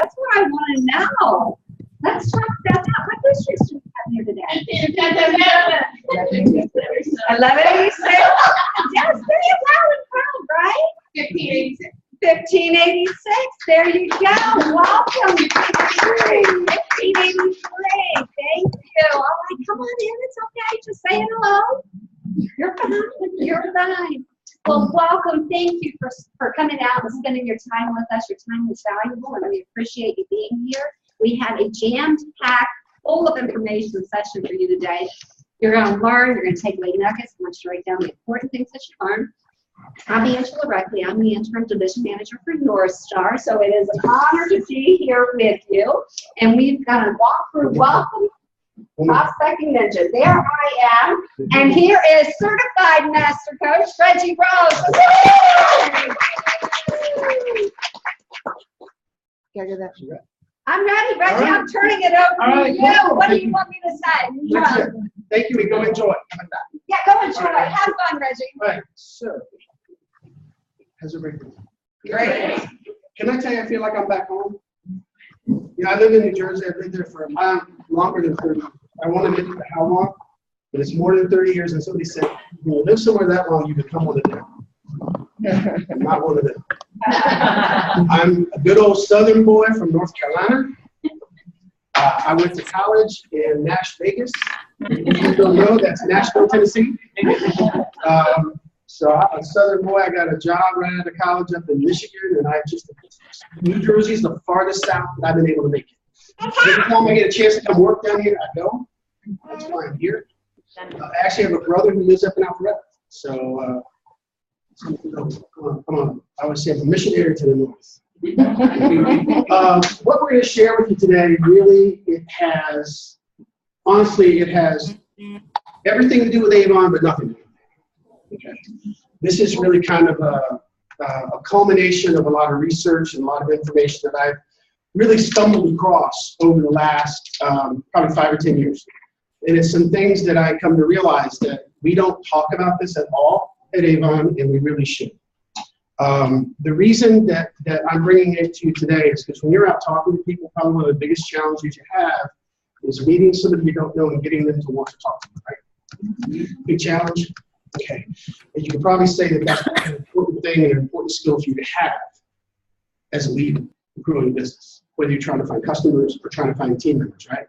That's what I want to know. Let's talk about that. What districts do we have here today? 1186. Yes, pretty loud and proud, right? 1586. 1586. There you go. Welcome. 1583. Thank you. All right, come on in. It's okay. Just say hello. You're fine. You're fine. Well, welcome. Thank you for coming out and spending your time with us. Your time is valuable, and we appreciate you being here. We have a jammed-packed, full of information session for you today. You're going to learn. You're going to take away nuggets. I'm going to write down the important things that you learned. I'm Angela Reckley. I'm the interim division manager for North Star. So it is an honor to be here with you. And we've got a walkthrough. Welcome, Prospecting Ninja. There I am. And here is certified master coach Reggie Rose. Can I get that? I'm ready, Reggie. Right. I'm turning it over to you. Cool. What do you want me to say? That's it. Thank you. We go enjoy. Yeah, go enjoy. Have fun, Reggie. All right. So, how's everybody doing? Great. Can I tell you, I feel like I'm back home? I live in New Jersey. I've been there for longer than 30 years. I won't admit to how long, but it's more than 30 years. And somebody said, when you live somewhere that long, you become one of them. I'm not one of them. I'm a good old Southern boy from North Carolina. I went to college in Vegas. If you don't know, that's Nashville, Tennessee. So I'm a Southern boy. I got a job right out of college up in Michigan, and New Jersey's the farthest south that I've been able to make it. Every time I get a chance to come work down here, I go. That's why I'm here. I actually have a brother who lives up in Alpharetta. So, come on. I would say I'm a missionary to the north. What we're going to share with you today, really, it has everything to do with Avon, but nothing to do with Avon. Okay. This is really kind of a culmination of a lot of research and a lot of information that I've really stumbled across over the last probably 5 or 10 years. And it's some things that I come to realize that we don't talk about this at all at Avon, and we really should. The reason that I'm bringing it to you today is because when you're out talking to people, probably one of the biggest challenges you have is meeting somebody you don't know and getting them to want to talk to you, right? Big challenge? Okay. And you can probably say that that's an important thing and an important skill for you to have as a leader growing a business, whether you're trying to find customers or trying to find team members, right?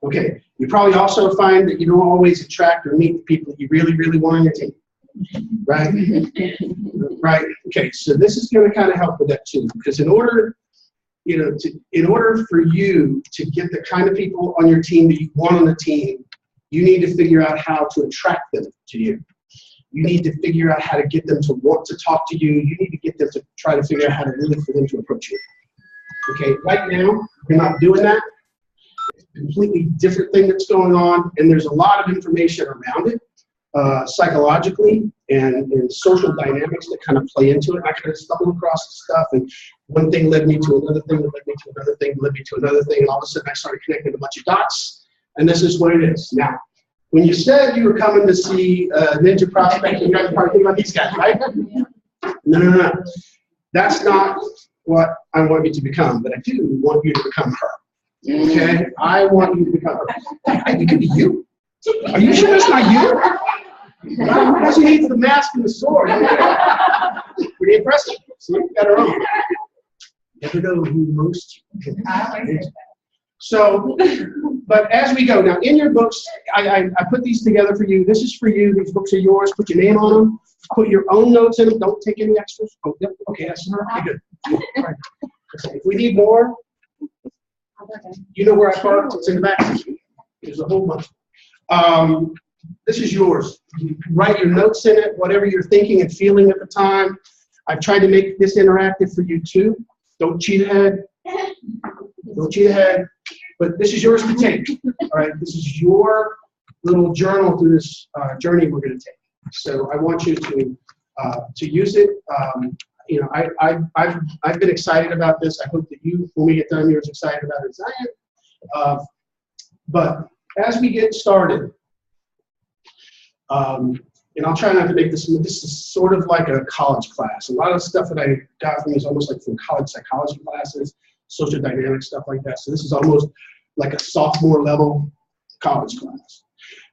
Okay. You probably also find that you don't always attract or meet the people that you really, really want on your team. Right? Right. Okay. So this is going to kind of help with that too, because in order for you to get the kind of people on your team that you want on the team, you need to figure out how to attract them to you. You need to figure out how to get them to want to talk to you. You need to get them to try to figure out how to really for them to approach you. Okay. Right now, you're not doing that. It's a completely different thing that's going on, and there's a lot of information around it. Psychologically and social dynamics that kind of play into it. I kind of stumbled across the stuff, and one thing led me to another thing, that led me to another thing, led me to another thing, and all of a sudden I started connecting a bunch of dots, and this is what it is. Now, when you said you were coming to see Ninja Prospect, you guys are probably thinking about these guys, right? No. That's not what I want you to become, but I do want you to become her. Okay? I want you to become her. It could be you. Are you sure that's not you? Because you need the mask and the sword. Pretty impressive. So you got her own. Never know who most you can. So, but as we go, now in your books, I put these together for you. This is for you. These books are yours. Put your name on them. Put your own notes in them. Don't take any extras. Oh, yep. Okay, that's okay, good. Right. Okay. If we need more, you know where I parked. It's in the back. There's a whole bunch. This is yours. You can write your notes in it, whatever you're thinking and feeling at the time. I've tried to make this interactive for you too. Don't cheat ahead. Don't cheat ahead. But this is yours to take. All right. This is your little journal through this journey we're going to take. So I want you to use it. I've been excited about this. I hope that you, when we get done, you're as excited about it as I am. But as we get started, and I'll try not to make this is sort of like a college class. A lot of stuff that I got from you is almost like from college psychology classes. social dynamics, stuff like that. So this is almost like a sophomore level college class.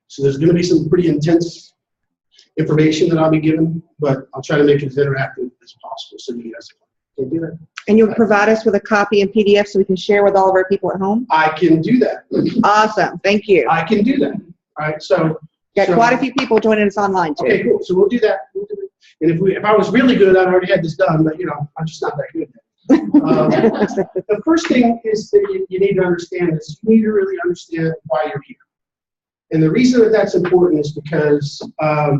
So there's going to be some pretty intense information that I'll be giving, but I'll try to make it as interactive as possible so you guys can do that. And you'll provide us with a copy in PDF so we can share with all of our people at home? I can do that. Awesome. Thank you. I can do that. All right. So Got quite a few people joining us online too. Okay, cool. So we'll do that. We'll do it. And if I was really good, I'd already had this done, but I'm just not that good. The first thing is that you need to understand is you need to really understand why you're here. And the reason that that's important is because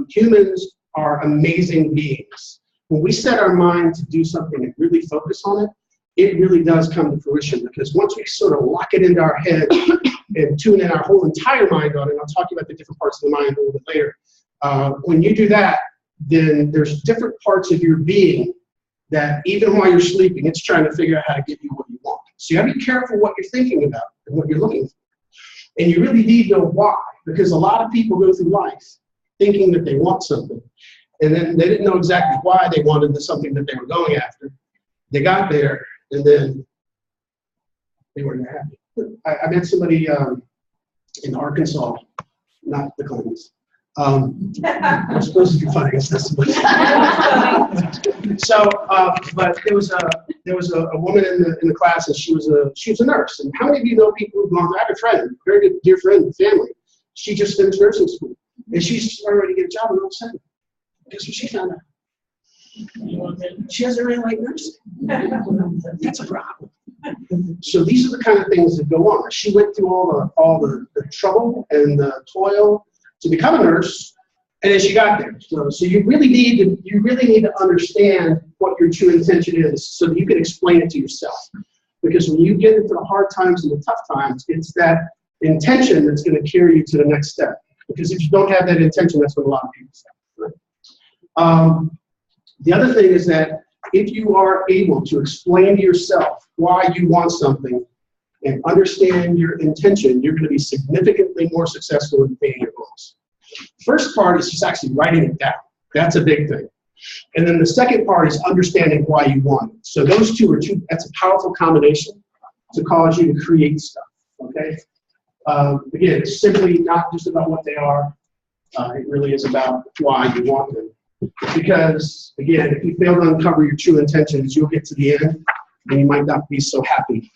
humans are amazing beings. When we set our mind to do something and really focus on it, it really does come to fruition, because once we sort of lock it into our head and tune in our whole entire mind on it, and I'll talk about the different parts of the mind a little bit later, when you do that, then there's different parts of your being that even while you're sleeping, it's trying to figure out how to give you what you want. So you have to be careful what you're thinking about and what you're looking for. And you really need to know why, because a lot of people go through life thinking that they want something, and then they didn't know exactly why they wanted something that they were going after. They got there, and then they weren't happy. I met somebody in Arkansas, not the Clintons. I'm supposed to be funny. I guess that's somebody. So, but there was a woman in the class, and she was a nurse. And how many of you know people who've gone? I have a friend, a very good dear friend, family. She just finished nursing school, and she's already get a job, and all of a sudden, guess what she found out? She doesn't really like nursing. That's a problem. So these are the kind of things that go on. She went through all the trouble and the toil to become a nurse, and then she got there. So you really need to understand what your true intention is, so that you can explain it to yourself. Because when you get into the hard times and the tough times, it's that intention that's going to carry you to the next step. Because if you don't have that intention, that's what a lot of people say. Right? The other thing is that if you are able to explain to yourself why you want something and understand your intention, you're going to be significantly more successful in attaining your goals. First part is just actually writing it down. That's a big thing. And then the second part is understanding why you want it. So those that's a powerful combination to cause you to create stuff, okay? Again, it's simply not just about what they are. It really is about why you want them. Because, again, if you fail to uncover your true intentions, you'll get to the end, and you might not be so happy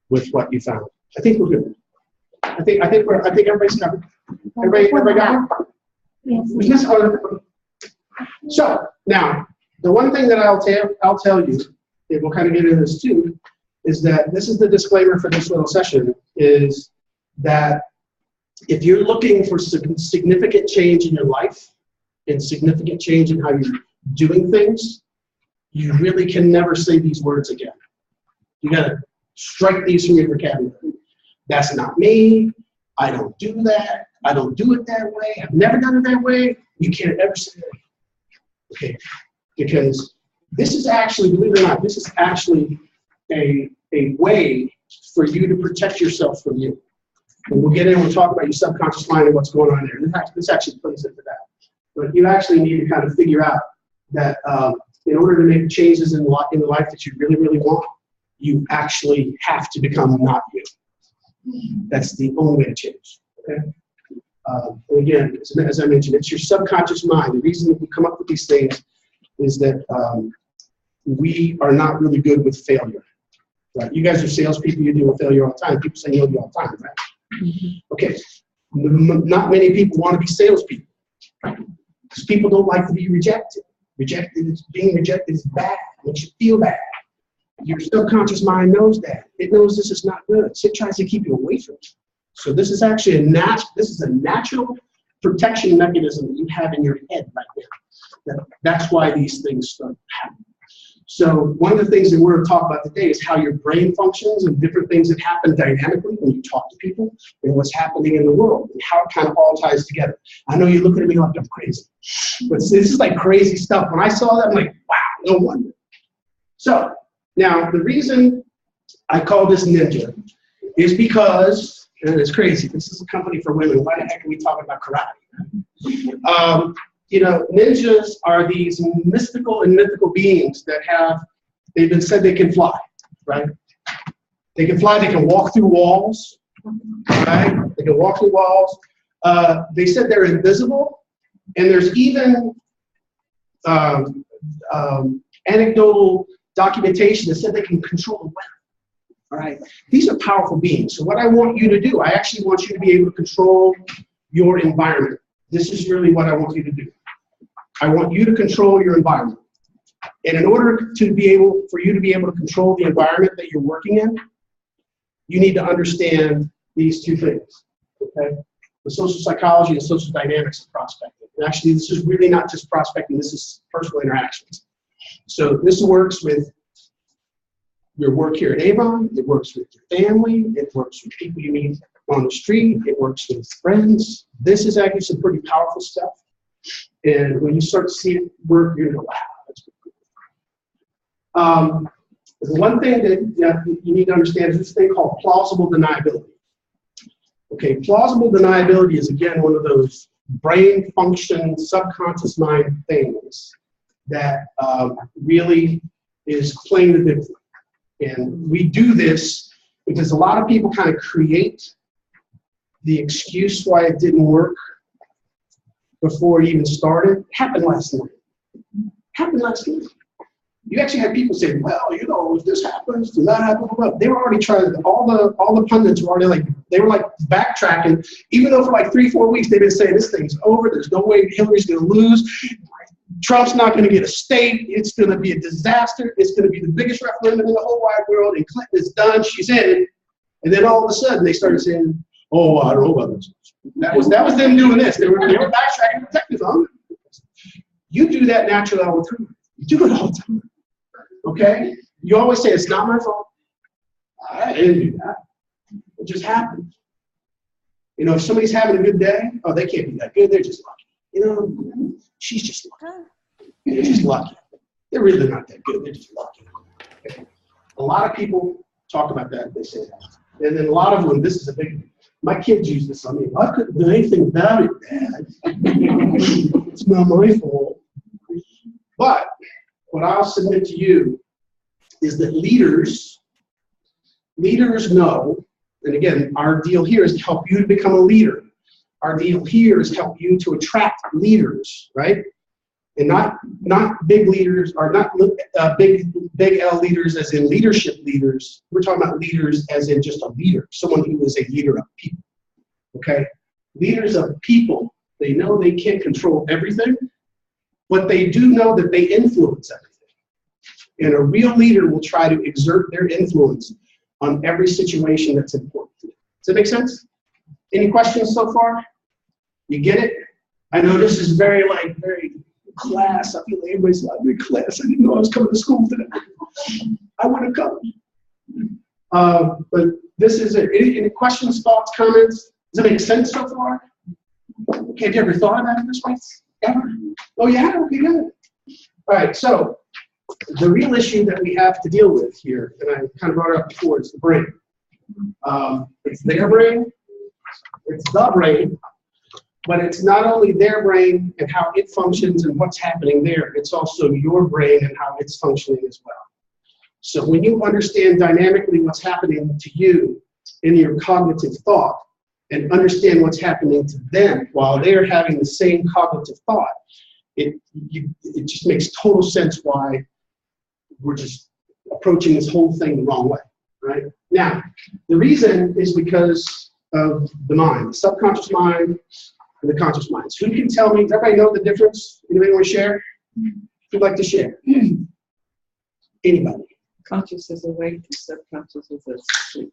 with what you found. I think we're good. I think everybody's covered. Everybody got it? Yes. So now, the one thing that I'll tell you, and we'll kind of get into this too, is that this is the disclaimer for this little session, is that if you're looking for significant change in your life and significant change in how you're doing things, you really can never say these words again. You got to strike these from your vocabulary. That's not me. I don't do that. I don't do it that way. I've never done it that way. You can't ever say that. Okay, because this is actually, believe it or not, this is actually a way for you to protect yourself from you. And we'll get in and we'll talk about your subconscious mind and what's going on there. This actually plays into that. But you actually need to kind of figure out that in order to make changes in the life that you really, really want, you actually have to become not you. That's the only way to change. Okay? And again, as I mentioned, it's your subconscious mind. The reason that we come up with these things is that we are not really good with failure. Right? You guys are salespeople. You deal with failure all the time. People say you'll do all the time, right? Mm-hmm. Okay. Not many people want to be salespeople. Because people don't like to be rejected. Being rejected is bad. It makes you feel bad. Your subconscious mind knows that. It knows this is not good. So it tries to keep you away from it. So this is actually a natural protection mechanism that you have in your head right now. That's why these things start happening. So one of the things that we're going to talk about today is how your brain functions and different things that happen dynamically when you talk to people and what's happening in the world and how it kind of all ties together. I know you're looking at me like I'm crazy, but this is like crazy stuff. When I saw that, I'm like, wow, no wonder. So now the reason I call this Ninja is because, and it's crazy, this is a company for women. Why the heck are we talking about karate? Ninjas are these mystical and mythical beings that they've been said they can fly, right? They can fly, they can walk through walls, right? They can walk through walls. They said they're invisible, and there's even anecdotal documentation that said they can control the weather. All right, these are powerful beings. So what I want you to do, I actually want you to be able to control your environment. This is really what I want you to do. I want you to control your environment. And in order to be able, for you to be able to control the environment that you're working in, you need to understand these two things, okay? The social psychology and social dynamics of prospecting. And actually, this is really not just prospecting, this is personal interactions. So this works with your work here at Avon, it works with your family, it works with people you meet on the street, it works with friends. This is actually some pretty powerful stuff. And when you start to see it work, you're gonna go, wow, that's pretty cool. The one thing that you need to understand is this thing called plausible deniability. Okay, plausible deniability is, again, one of those brain function, subconscious mind things that really is playing the big one. And we do this because a lot of people kind of create the excuse why it didn't work before it even started. It happened last night. Happened last night. You actually had people say, well, you know, if this happens, does that happen? Well, they were already trying, all the pundits were already like, they were like backtracking, even though for like 3-4 weeks they've been saying this thing's over, there's no way Hillary's gonna lose, Trump's not gonna get a state, it's gonna be a disaster, it's gonna be the biggest referendum in the whole wide world, and Clinton is done, she's in. And then all of a sudden they started saying, oh, I don't know about this. That was them doing this. They were backtracking, protecting them. You do that naturally all the time. You do it all the time. Okay? You always say, it's not my fault. I didn't do that. It just happened. You know, if somebody's having a good day, oh, they can't be that good. They're just lucky. You know, she's just lucky. They're just lucky. They're really not that good. They're just lucky. Okay? A lot of people talk about that. They say that. And then a lot of them, this is a big, my kids use this on me. I couldn't do anything about it, Dad. It's not my fault. But what I'll submit to you is that leaders know, and again, our deal here is to help you to become a leader. Our deal here is to help you to attract leaders, right? And not big leaders, or not big L leaders as in leadership leaders. We're talking about leaders as in just a leader, someone who is a leader of people, okay? Leaders of people, they know they can't control everything, but they do know that they influence everything. And a real leader will try to exert their influence on every situation that's important to them. Does that make sense? Any questions so far? You get it? I know this is very class. I feel like everybody's like, I'm in class. I didn't know I was coming to school today. I want to come. But this is it. Any questions, thoughts, comments? Does it make sense so far? Okay, have you ever thought about it this way? Ever? Oh, yeah? Okay, good. All right, so the real issue that we have to deal with here, and I kind of brought it up before, is the brain. It's their brain, it's the brain, but it's not only their brain and how it functions and what's happening there, it's also your brain and how it's functioning as well. So when you understand dynamically what's happening to you in your cognitive thought, and understand what's happening to them while they're having the same cognitive thought, it just makes total sense why we're just approaching this whole thing the wrong way, right? Now, the reason is because of the mind, the subconscious mind and the conscious mind. So who can tell me, does everybody know the difference? Anybody want to share? Who'd like to share? Anybody? Conscious is awake, subconscious is asleep.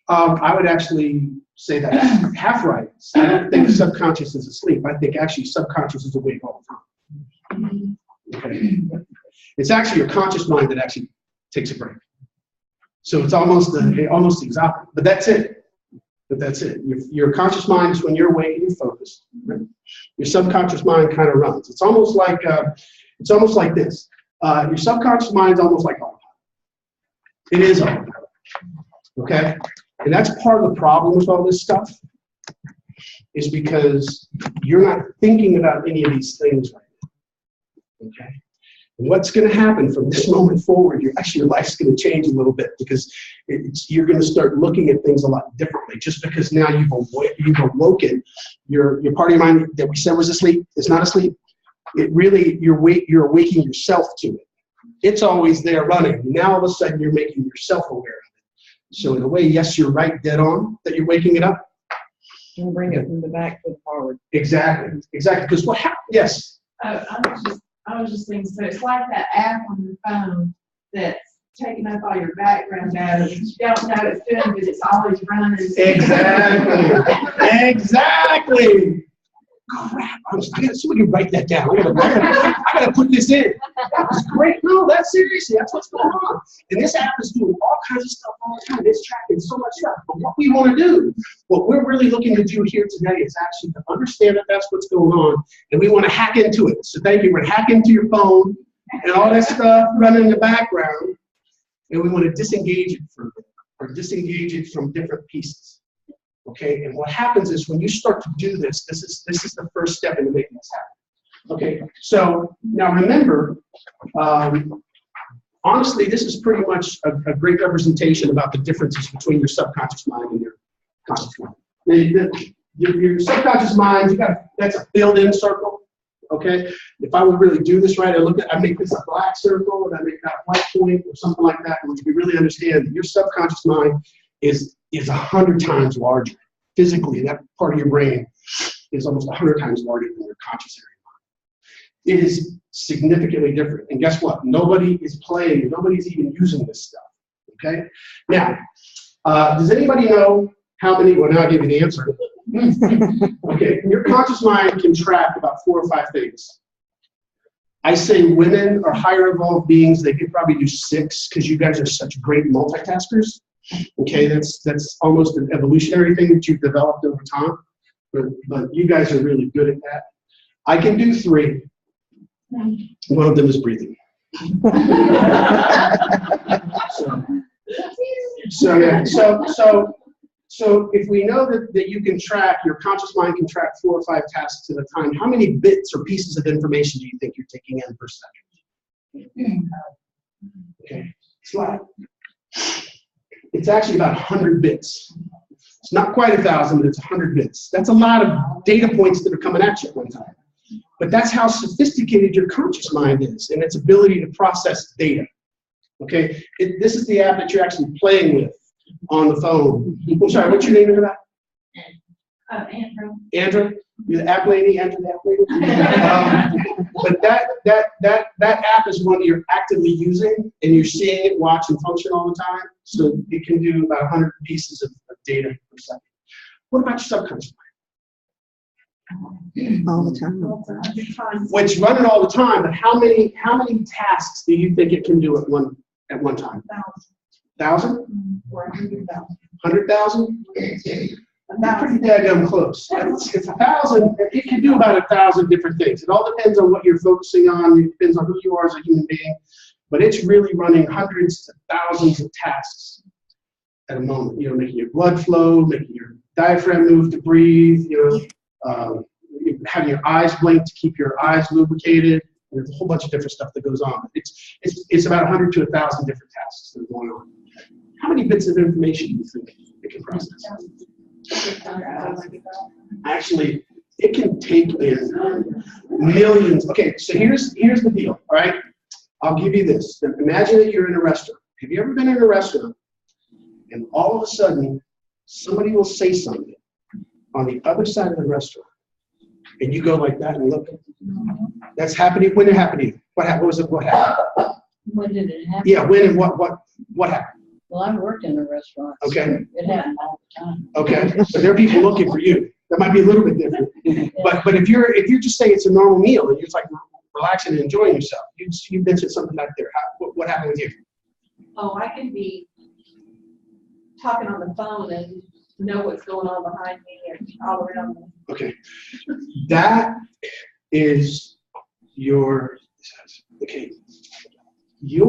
I would actually say that half right. I don't think subconscious is asleep. I think actually subconscious is awake all the time. Okay. It's actually your conscious mind that actually takes a break. So it's almost the opposite. But that's it. Your conscious mind is when you're awake and you're focused. Right? Your subconscious mind kind of runs. It's almost like this. Your subconscious mind is almost like autopilot. It is autopilot. Okay. And that's part of the problem with all this stuff, is because you're not thinking about any of these things right now, okay? What's going to happen from this moment forward? Your life's going to change a little bit because you're going to start looking at things a lot differently. Just because now you've awoken, your part of your mind that we said was asleep is not asleep. It really, you're awaking yourself to it. It's always there running. Now all of a sudden you're making yourself aware of it. So in a way, yes, you're right, dead on that you're waking it up. And bring it from the back to the forward. Exactly. Because what happened? Yes. I was just thinking, so it's like that app on your phone that's taking up all your background data. You don't know it's doing, but it's always running. Exactly. Crap, I got somebody write that down. I gotta put this in. That's great. No, that's seriously, that's what's going on. And this app is doing all kinds of stuff all the time. It's tracking so much stuff. But what we want to do, what we're really looking to do here today is actually to understand that that's what's going on, and we want to hack into it. So thank you. We're gonna hack into your phone and all that stuff running in the background, and we want to disengage it from different pieces. Okay, and what happens is when you start to do this, this is the first step into making this happen. Okay, so now remember, honestly, this is pretty much a great representation about the differences between your subconscious mind and your conscious mind. Your subconscious mind, that's a filled-in circle. Okay, if I would really do this right, I make this a black circle and I make that a white point or something like that, which we really understand that your subconscious mind is 100 times larger. Physically, that part of your brain is almost 100 times larger than your conscious area mind. It is significantly different. And guess what? Nobody is playing. Nobody's even using this stuff. Okay? Now, does anybody know how many? Well, now I'll give you the answer. Okay, your conscious mind can track about 4 or 5 things. I say women are higher evolved beings. They could probably do 6 because you guys are such great multitaskers. Okay, that's almost an evolutionary thing that you've developed over time, but you guys are really good at that. I can do 3. One of them is breathing. So if we know that you can track, your conscious mind can track 4 or 5 tasks at a time, how many bits or pieces of information do you think you're taking in per second? Okay, slide. It's actually about 100 bits. It's not quite 1,000, but it's 100 bits. That's a lot of data points that are coming at you at one time. But that's how sophisticated your conscious mind is and its ability to process data. Okay, this is the app that you're actually playing with on the phone. I'm sorry, what's your name in that? Andrew. Andrew? You're the app lady? Andrew, the app lady? But that app is one that you're actively using, and you're seeing it watch and function all the time. So it can do about 100 pieces of data per second. What about your subconscious mind? All the time. Well, it's running all the time, but how many tasks do you think it can do at one time? 1,000? 100,000. 100,000? That's pretty daggum close. It's 1,000. It can do about 1,000 different things. It all depends on what you're focusing on. It depends on who you are as a human being. But it's really running hundreds to thousands of tasks at a moment. You know, making your blood flow, making your diaphragm move to breathe. You know, having your eyes blink to keep your eyes lubricated. There's a whole bunch of different stuff that goes on. It's about 100 to 1,000 different tasks that are going on. How many bits of information do you think it can process? Actually, it can take in millions. Okay, so here's the deal, all right? I'll give you this. Imagine that you're in a restaurant. Have you ever been in a restaurant and all of a sudden somebody will say something on the other side of the restaurant and you go like that and look? That's happening. When it happened to you? What happened? What happened? When did it happen? Yeah, when and what happened? Well, I worked in a restaurant. Okay. So it happened all the time. Okay, so there are people looking for you. That might be a little bit different. But if you're just saying it's a normal meal and you're just like relaxing and enjoying yourself, you mentioned something back there. What happened with you? Oh, I can be talking on the phone and know what's going on behind me and all around me. Okay, that is your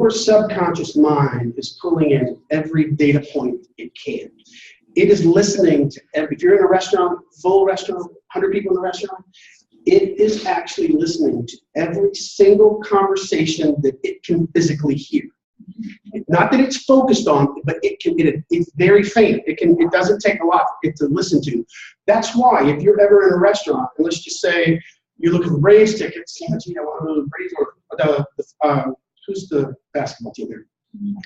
subconscious mind is pulling in every data point it can. It is listening to if you're in a restaurant, full restaurant, 100 people in the restaurant, It is actually listening to every single conversation that it can physically hear. Not that it's focused on, but it's very faint. It doesn't take a lot for it to listen to. That's why if you're ever in a restaurant, and let's just say you're looking for Braves tickets, who's the basketball team here?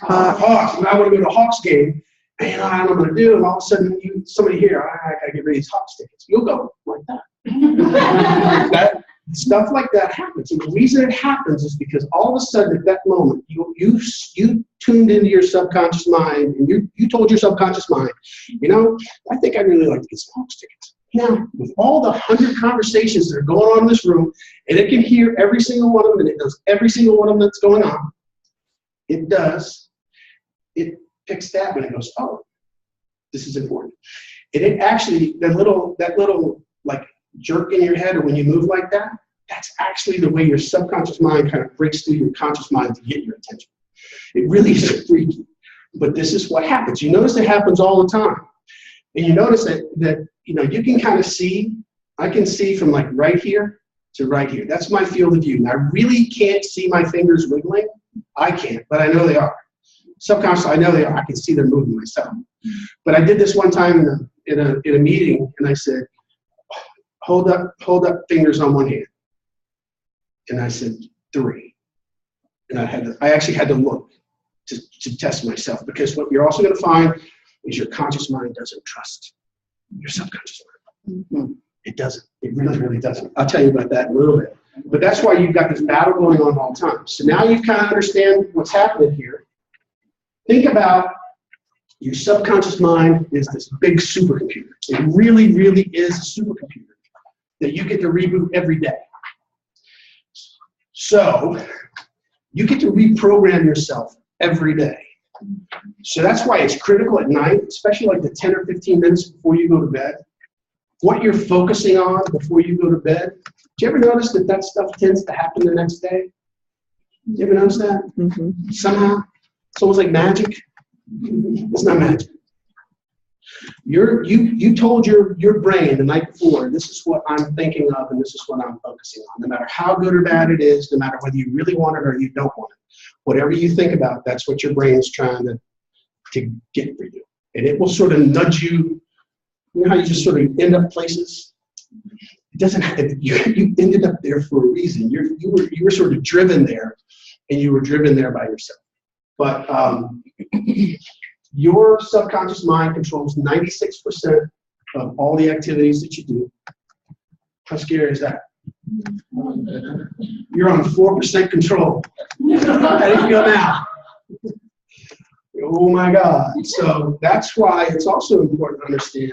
Hawks. And I want to go to a Hawks game, and I don't know what to do, and all of a sudden somebody here, I gotta get rid of these Hawks tickets. You'll go like that. Stuff like that happens, and the reason it happens is because all of a sudden at that moment you tuned into your subconscious mind, and you told your subconscious mind, I think I'd really like to get some Hawks tickets. Now, with all the 100 conversations that are going on in this room, and it can hear every single one of them, and it knows every single one of them that's going on, it picks that and it goes, oh, this is important. And it actually, that little like jerk in your head, or when you move like that, that's actually the way your subconscious mind kind of breaks through your conscious mind to get your attention. It really is freaky, but this is what happens. You notice it happens all the time. And you notice that you can kind of see, I can see from like right here to right here. That's my field of view. And I really can't see my fingers wiggling. I can't, but I know they are. Subconsciously, I know they are. I can see them moving myself. But I did this one time in a meeting, and I said, hold up fingers on one hand. And I said, 3. And I actually had to look to test myself, because what you're also going to find is your conscious mind doesn't trust your subconscious mind. Mm-hmm. It doesn't. It really, really doesn't. I'll tell you about that in a little bit. But that's why you've got this battle going on all the time. So now you kind of understand what's happening here. Think about your subconscious mind is this big supercomputer. It really, really is a supercomputer that you get to reboot every day. So you get to reprogram yourself every day. So that's why it's critical at night, especially like the 10 or 15 minutes before you go to bed, what you're focusing on before you go to bed. Do you ever notice that stuff tends to happen the next day? Do you ever notice that? Mm-hmm. Somehow, it's almost like magic. It's not magic. You told your brain the night before, this is what I'm thinking of and this is what I'm focusing on. No matter how good or bad it is, no matter whether you really want it or you don't want it. Whatever you think about, that's what your brain is trying to get for you. And it will sort of nudge you. You know how you just sort of end up places? It doesn't have, you ended up there for a reason. You were sort of driven there, and you were driven there by yourself. But your subconscious mind controls 96% of all the activities that you do. How scary is that? You're on 4% control. How do you feel now? Oh my God. So that's why it's also important to understand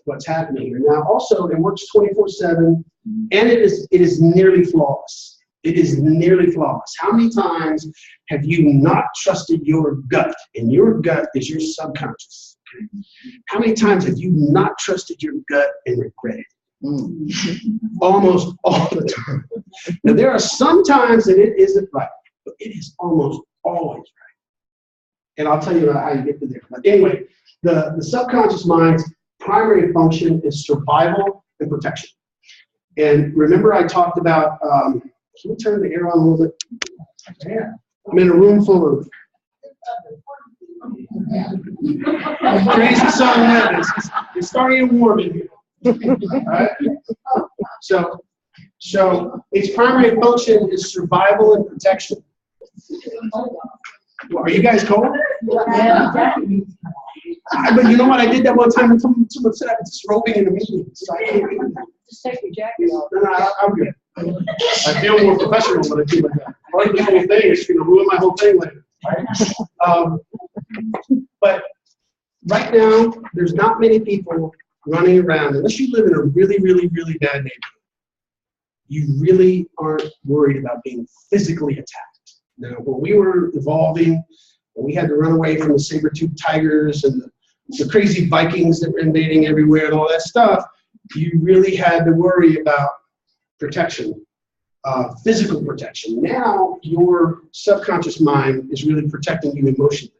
what's happening here. Now also, it works 24/7, and it is nearly flawless. It is nearly flawless. How many times have you not trusted your gut? And your gut is your subconscious. Okay? How many times have you not trusted your gut and regretted it? Almost all the time. Now, there are some times that it isn't right, but it is almost always right. And I'll tell you about how you get to there. But anyway, the subconscious mind's primary function is survival and protection. And remember I talked about, can we turn the air on a little bit? Yeah. I'm in a room full of crazy sun weather. It's starting to warm in here. All right? So its primary function is survival and protection. Well, are you guys cold? Yeah. But you know what? I did that one time, and someone said I was disrobing in a meeting. So I can't do that. Just take your jacket off. No, I'm good. I feel more professional when I do like that. I like the whole thing. It's going to ruin my whole thing later. Right? But right now, there's not many people running around, unless you live in a really, really, really bad neighborhood. You really aren't worried about being physically attacked. Now, when we were evolving, and we had to run away from the saber-toothed tigers and the crazy Vikings that were invading everywhere and all that stuff, you really had to worry about protection, physical protection. Now, your subconscious mind is really protecting you emotionally.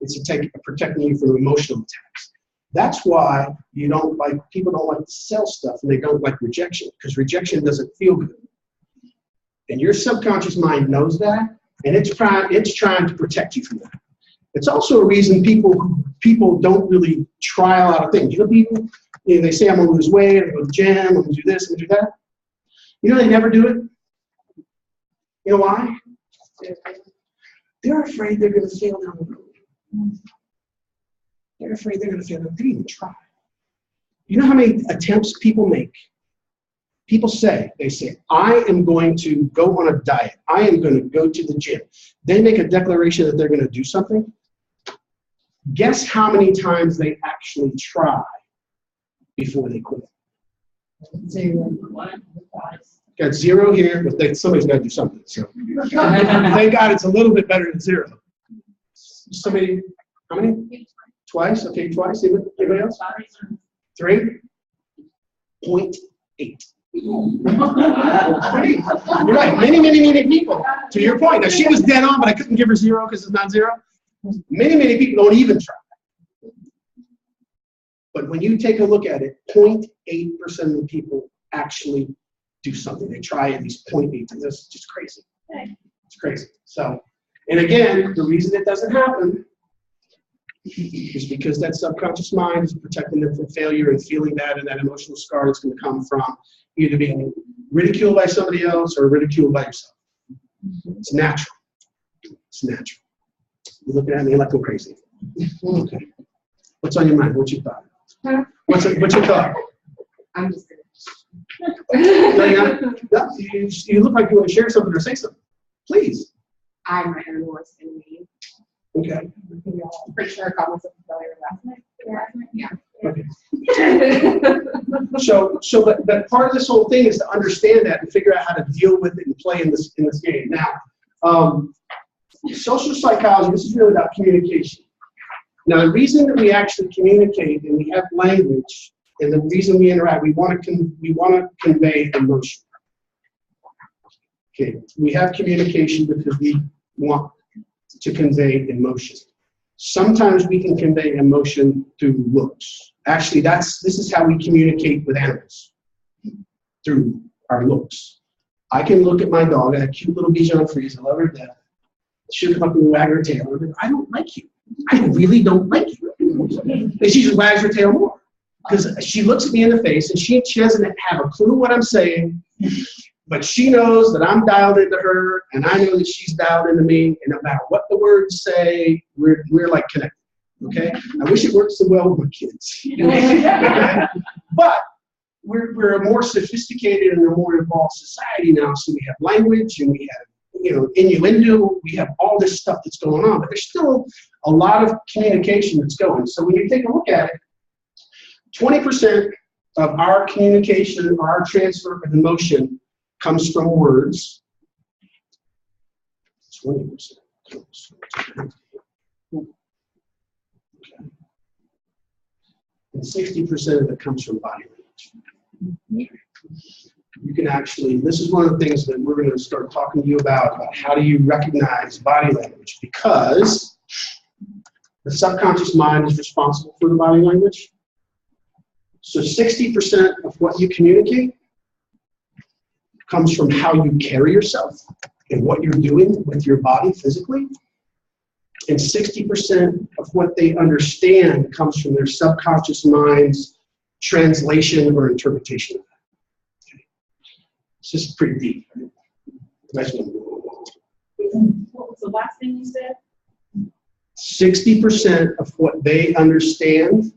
It's protecting you from emotional attacks. That's why people don't like to sell stuff and they don't like rejection, because rejection doesn't feel good. And your subconscious mind knows that, and it's trying to protect you from that. It's also a reason people don't really try a lot of things. You know, people, they say, I'm going to lose weight, I'm going to go to the gym, I'm going to do this, I'm going to do that. You know, they never do it. You know why? They're afraid they're going to fail down the road. They're afraid they're going to fail. They didn't even try. You know how many attempts people make? People say, I am going to go on a diet. I am going to go to the gym. They make a declaration that they're going to do something. Guess how many times they actually try before they quit? 0. Got 0 here, but somebody's got to do something. So thank God it's a little bit better than 0. Somebody, how many? Twice? Okay, twice. Anybody else? 3? 0.8. You're right. Many people. To your point. Now she was dead on, but I couldn't give her 0 because it's not 0. Many people don't even try. But when you take a look at it, 0.8% of the people actually do something. They try at least 0.8. That's just crazy. It's crazy. So, and again, the reason it doesn't happen is because that subconscious mind is protecting them from failure and feeling that, and that emotional scar that's going to come from either being ridiculed by somebody else or ridiculed by yourself. It's natural. It's natural. You're looking at me like I'm crazy. Okay. What's on your mind? What's your thought? What's your thought? I'm just kidding. You look like you want to share something or say something. Please. I'm my own worst enemy. Okay. I'm pretty sure I called myself a failure last night. Yeah. Okay. So, but part of this whole thing is to understand that and figure out how to deal with it and play in this game. Now, social psychology, this is really about communication. Now, the reason that we actually communicate and we have language, and the reason we interact, we want to convey emotion. Okay, we have communication because we want to convey emotion. Sometimes we can convey emotion through looks. Actually, this is how we communicate with animals, through our looks. I can look at my dog, that cute little Bichon Frise, I love her to death. She'll come up and wag her tail. I'm like, I don't like you. I really don't like you. And she just wags her tail more. Because she looks at me in the face and she doesn't have a clue what I'm saying, but she knows that I'm dialed into her and I know that she's dialed into me, and no matter what the words say, we're like connected. Okay? I wish it worked so well with my kids. But we're a more sophisticated and a more evolved society now, so we have language and we have innuendo, we have all this stuff that's going on, but there's still a lot of communication that's going. So when you take a look at it, 20% of our communication or our transfer of emotion comes from words. 20% comes from and 60% of it comes from body language. You can actually, this is one of the things that we're going to start talking to you about how do you recognize body language, because the subconscious mind is responsible for the body language. So 60% of what you communicate comes from how you carry yourself and what you're doing with your body physically. And 60% of what they understand comes from their subconscious mind's translation or interpretation of that. Okay. It's just pretty deep. Right? What was the last thing you said? 60% of what they understand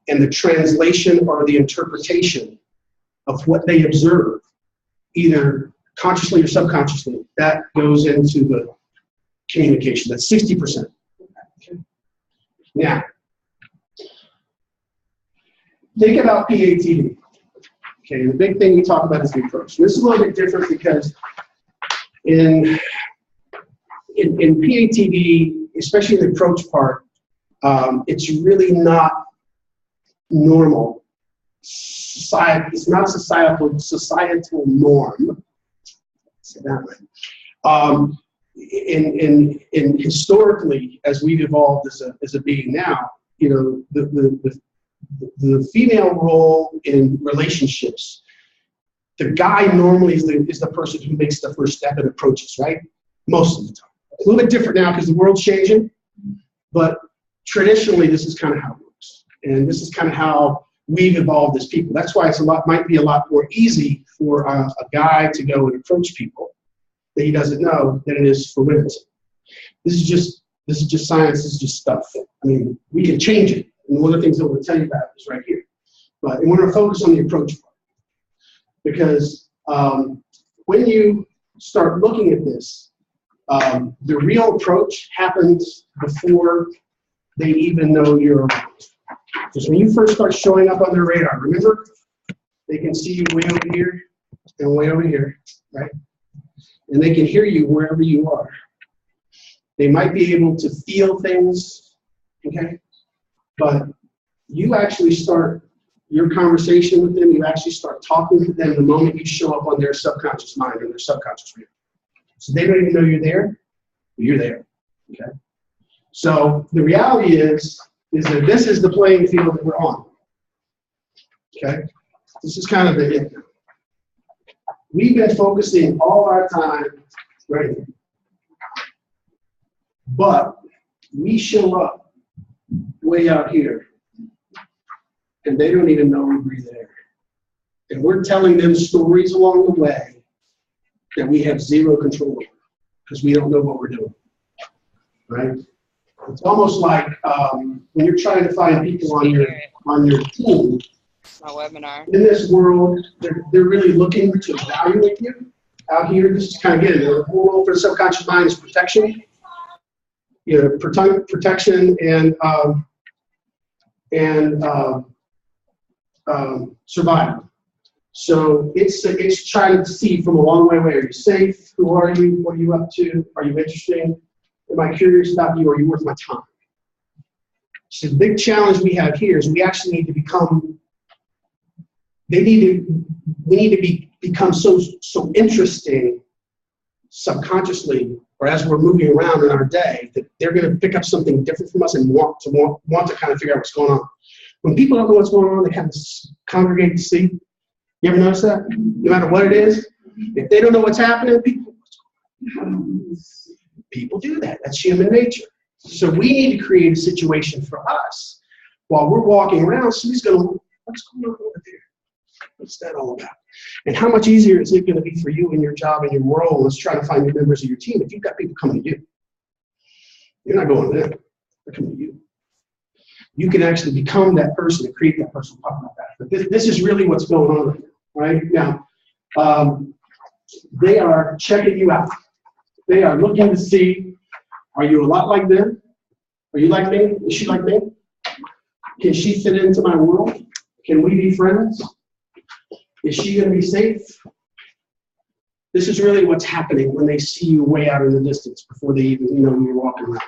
and the translation or the interpretation of what they observe, either consciously or subconsciously, that goes into the communication. That's 60%. Now, think about PATD. Okay, the big thing we talk about is the approach. This is a little bit different because in PATD, especially in the approach part, it's really not normal. It's not a societal norm. Say that way. In historically, as we've evolved as a being now, the the female role in relationships, the guy normally is the person who makes the first step and approaches, right? Most of the time. A little bit different now because the world's changing, but traditionally this is kind of how it works. And this is kind of how we've evolved as people. That's why might be a lot more easy for a guy to go and approach people that he doesn't know than it is for women. This is just science. This is just stuff. I mean, we can change it. And one of the things that we'll tell you about is right here. But we're going to focus on the approach part. Because when you start looking at this, the real approach happens before they even know you're around. Because when you first start showing up on their radar, remember, they can see you way over here and way over here, right? And they can hear you wherever you are. They might be able to feel things, okay? But you actually start your conversation with them, you actually start talking to them the moment you show up on their subconscious mind or their subconscious radar. So they don't even know you're there, but you're there, okay? So the reality is that this is the playing field that we're on, okay? This is kind of the hit. We've been focusing all our time right here. But we show up way out here, and they don't even know we breathe air. And we're telling them stories along the way that we have zero control over because we don't know what we're doing, right? It's almost like when you're trying to find people on your team. My webinar. In this world, they're really looking to evaluate you. Out here, this is kind of getting the whole role for the subconscious mind is protection. You know, protection and survival. So it's trying to see from a long way away. Are you safe? Who are you? What are you up to? Are you interesting? Am I curious about you? Are you worth my time? So the big challenge we have here is we actually need to become. We need to become so interesting subconsciously, or as we're moving around in our day, that they're going to pick up something different from us and want to kind of figure out what's going on. When people don't know what's going on, they kind of congregate to see. You ever notice that? No matter what it is, if they don't know what's happening, people do that. That's human nature. So we need to create a situation for us while we're walking around. Somebody's going to, what's going on over there? What's that all about? And how much easier is it going to be for you in your job and your role is trying to find new members of your team if you've got people coming to you? You're not going to them. They're coming to you. You can actually become that person and create that person. We'll talk about that. But this is really what's going on right now. They are checking you out. They are looking to see, are you a lot like them? Are you like me? Is she like me? Can she fit into my world? Can we be friends? Is she going to be safe? This is really what's happening when they see you way out in the distance before they even know you're walking around.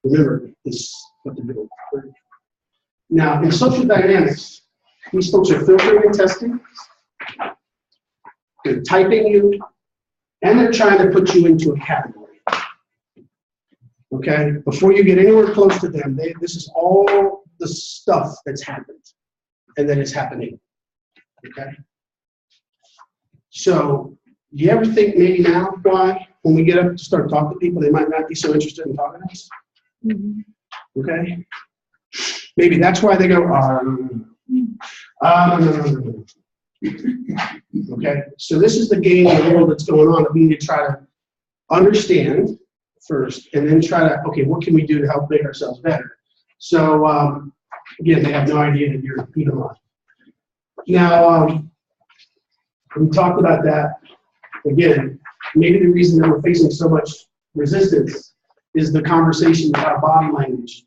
Remember, this is what they're doing. Now, in social dynamics, these folks are filtering and testing. They're typing you, and they're trying to put you into a category. Okay? Before you get anywhere close to them, this is all the stuff that's happened and that is happening. Okay? So, do you ever think maybe now why, when we get up to start talking to people, they might not be so interested in talking to us? Mm-hmm. Okay? Maybe that's why they go, no. Okay? So this is the game in the world that's going on that we need to try to understand first and then try to, okay, what can we do to help make ourselves better? So, again, they have no idea that you're penalized. Now, we talked about that. Again, maybe the reason that we're facing so much resistance is the conversation that our body language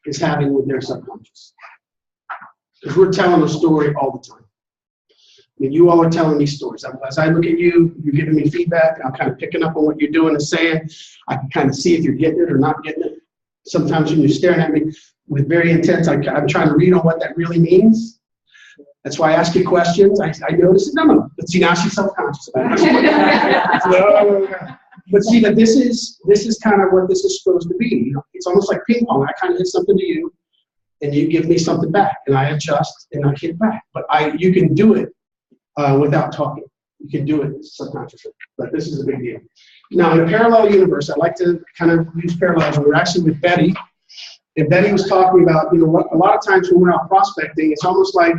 is having with their subconscious. Because we're telling a story all the time. I mean, you all are telling me stories. As I look at you, you're giving me feedback. I'm kind of picking up on what you're doing and saying. I can kind of see if you're getting it or not getting it. Sometimes when you're staring at me with very intense, I'm trying to read on what that really means. That's why I ask you questions. I notice it. No. But see, now she's self-conscious about it. But see, that this is kind of what this is supposed to be. You know, it's almost like ping pong. I kind of hit something to you, and you give me something back, and I adjust and I hit back. But you can do it without talking. You can do it subconsciously, but this is a big deal. Now, in a parallel universe, I like to kind of use parallels. We were actually with Betty, and Betty was talking about, you know, what, a lot of times when we're out prospecting, it's almost like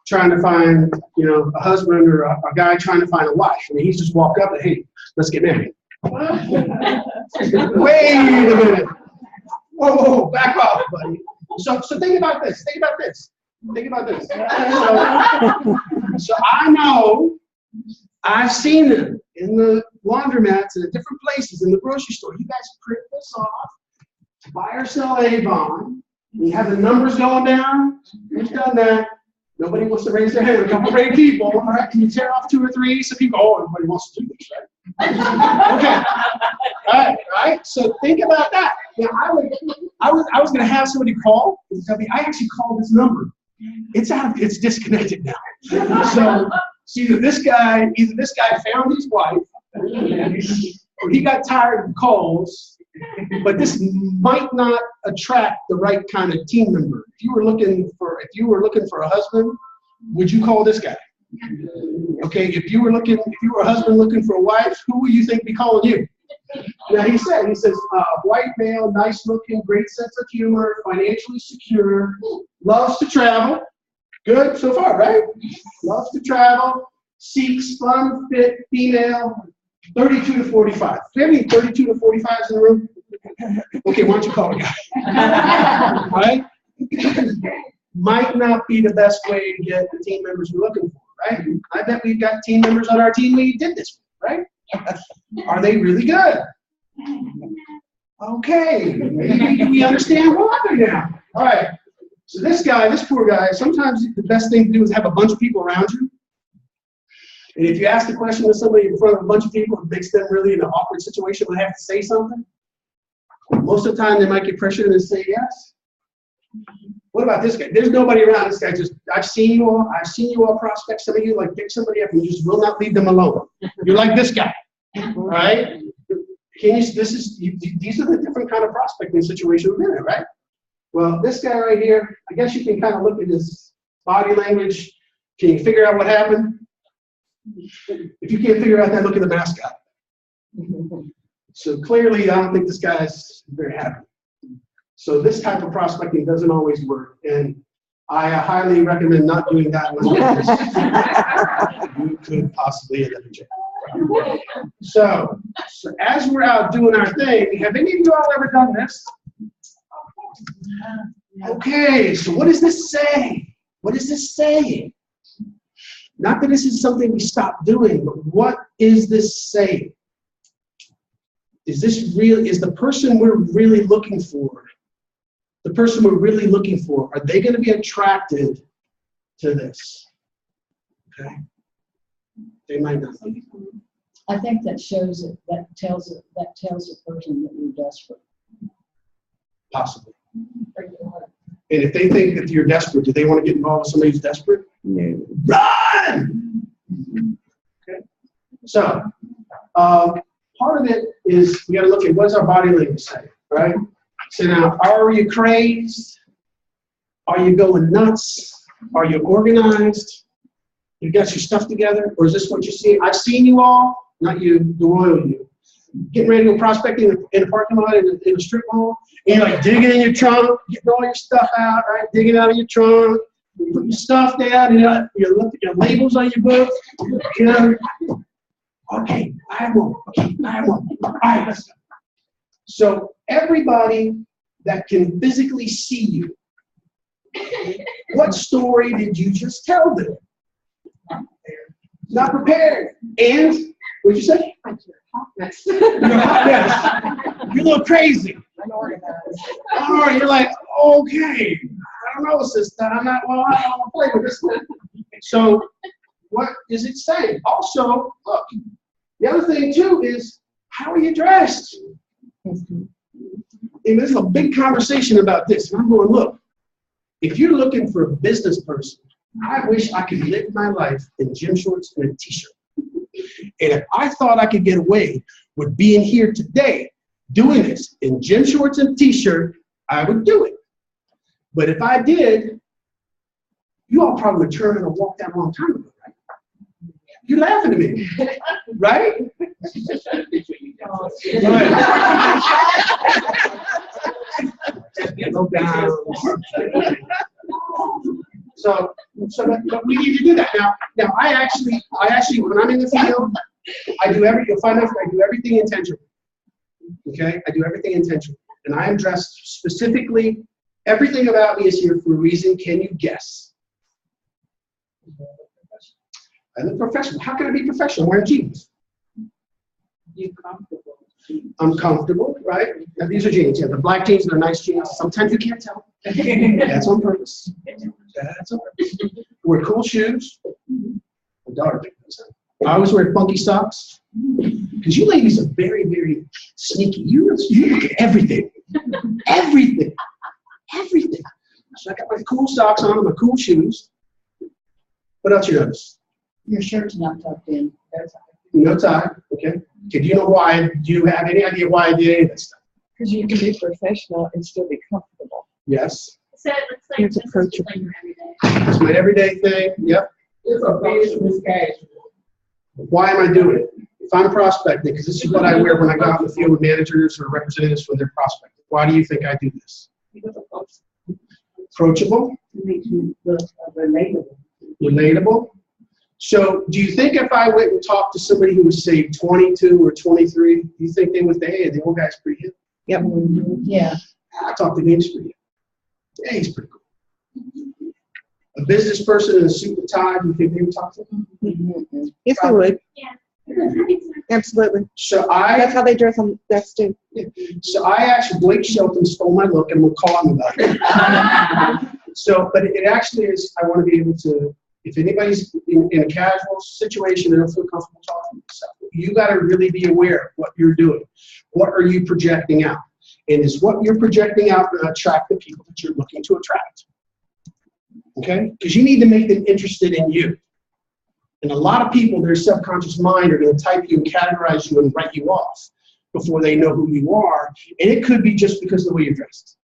trying to find, you know, a husband or a guy trying to find a wife. I mean, he's just walk up and, hey, let's get married. Wait a minute. Whoa, back off, buddy. So think about this. Think about this. So I know, I've seen them in the laundromats and at different places in the grocery store. You guys print this off, buy or sell Avon. You have the numbers going down. Who's done that? Nobody wants to raise their hand. A couple brave people. All right, can you tear off 2 or 3? So people, oh, everybody wants to do this, right? Okay. All right. So think about that. Now, I was going to have somebody call and tell me, I actually called this number. It's disconnected now. So either this guy found his wife, or he got tired of calls. But this might not attract the right kind of team member. If you were looking for a husband, would you call this guy? Okay, if you were a husband looking for a wife, who would you think be calling you? Now he says, white male, nice looking, great sense of humor, financially secure, loves to travel. Good so far, right? Loves to travel, seeks fun, fit, female, 32 to 45. Do we have any 32 to 45s in the room? Okay, why don't you call a guy? Right? Might not be the best way to get the team members we're looking for, right? I bet we've got team members on our team we did this with, right? Are they really good? Okay, maybe we understand why now. All right, so this poor guy, sometimes the best thing to do is have a bunch of people around you. And if you ask the question to somebody in front of a bunch of people, it makes them really in an awkward situation when they have to say something. Most of the time, they might get pressured and say yes. What about this guy? There's nobody around. This guy I've seen you all prospect. Some of you like pick somebody up and you just will not leave them alone. You're like this guy, right? These are the different kind of prospecting situations we're in, right? Well, this guy right here, I guess you can kind of look at his body language. Can you figure out what happened? If you can't figure out that, look at the mascot. So clearly, I don't think this guy's very happy. So this type of prospecting doesn't always work, and I highly recommend not doing that unless you could possibly end up in jail. So as we're out doing our thing, have any of you all ever done this? Okay, so what does this say? What is this saying? Not that this is something we stop doing, but what is this saying? Is the person we're really looking for, are they going to be attracted to this? Okay. They might not be. I think that shows it, that tells the person that you're desperate. Possibly. And if they think that you're desperate, do they want to get involved with somebody who's desperate? No. Run! Okay. So, part of it is we got to look at what's our body language say, right? So now, are you crazed? Are you going nuts? Are you organized? You got your stuff together? Or is this what you see? I've seen you all, not you, the royal you. Getting ready to go prospecting in a parking lot in a strip mall, and you're like digging in your trunk, getting all your stuff out, right? Digging out of your trunk, you put your stuff down, and you look at your labels on your book, you know. Okay, I won't. Okay, I won't. All right, let's go. So everybody that can physically see you, what story did you just tell them? Not prepared. And what'd you say? You're a little crazy. All right, you're like, okay, I don't know, sister. I don't want to play with this one. So what is it saying? Also, look, the other thing too is, how are you dressed? And there's a big conversation about this. And I'm going, look, if you're looking for a business person, I wish I could live my life in gym shorts and a t-shirt. And if I thought I could get away with being here today, doing this in gym shorts and t-shirt, I would do it. But if I did, you all probably would turn and walk that a long time ago, right? You're laughing at me, right? Go down. So but we need to do that. Now I actually, when I'm in the field, you'll find out I do everything intentionally. Okay? I do everything intentionally. And I am dressed specifically, everything about me is here for a reason. Can you guess? I look professional. How can I be professional? I'm wearing jeans. You're comfortable. I'm comfortable, right? Now, these are jeans. Yeah, the black jeans, they're nice jeans. Sometimes you can't tell. That's on purpose. That's on purpose. Wear cool shoes. My daughter picked those up. I always wear funky socks. Because you ladies are very, very sneaky. You look at everything. Everything. Everything. So I got my cool socks on and my cool shoes. What else you notice? Your shirt's not tucked in. That's No tie. Okay. Do you know why? Do you have any idea why I did any of that stuff? Because you can be professional and still be comfortable. Yes. So it's like It's just approachable. like your everyday. It's my everyday thing. Yep. It's a business casual. Why am I doing it? If I'm prospecting, because this is what I wear when I go out in the field with managers or representatives when they're prospecting. Why do you think I do this? Approachable. Makes you look relatable. Relatable. So do you think if I went and talked to somebody who was, say, 22 or 23, do you think they would say, hey, the old guy's pretty hip? Yep. Yeah. I talked to him, he's pretty hip. Yeah, he's pretty cool. A business person in a suit and tie, do you think they would talk to him? Yes, they would. Yeah. Absolutely. So That's how they dress on desks too. Blake Shelton stole my look, and we'll call him about it. But it actually is, I want to be able to, if anybody's in a casual situation and don't feel comfortable talking to yourself, you got to really be aware of what you're doing. What are you projecting out? And is what you're projecting out going to attract the people that you're looking to attract? Okay? Because you need to make them interested in you. And a lot of people, their subconscious mind are going to type you and categorize you and write you off before they know who you are. And it could be just because of the way you're dressed.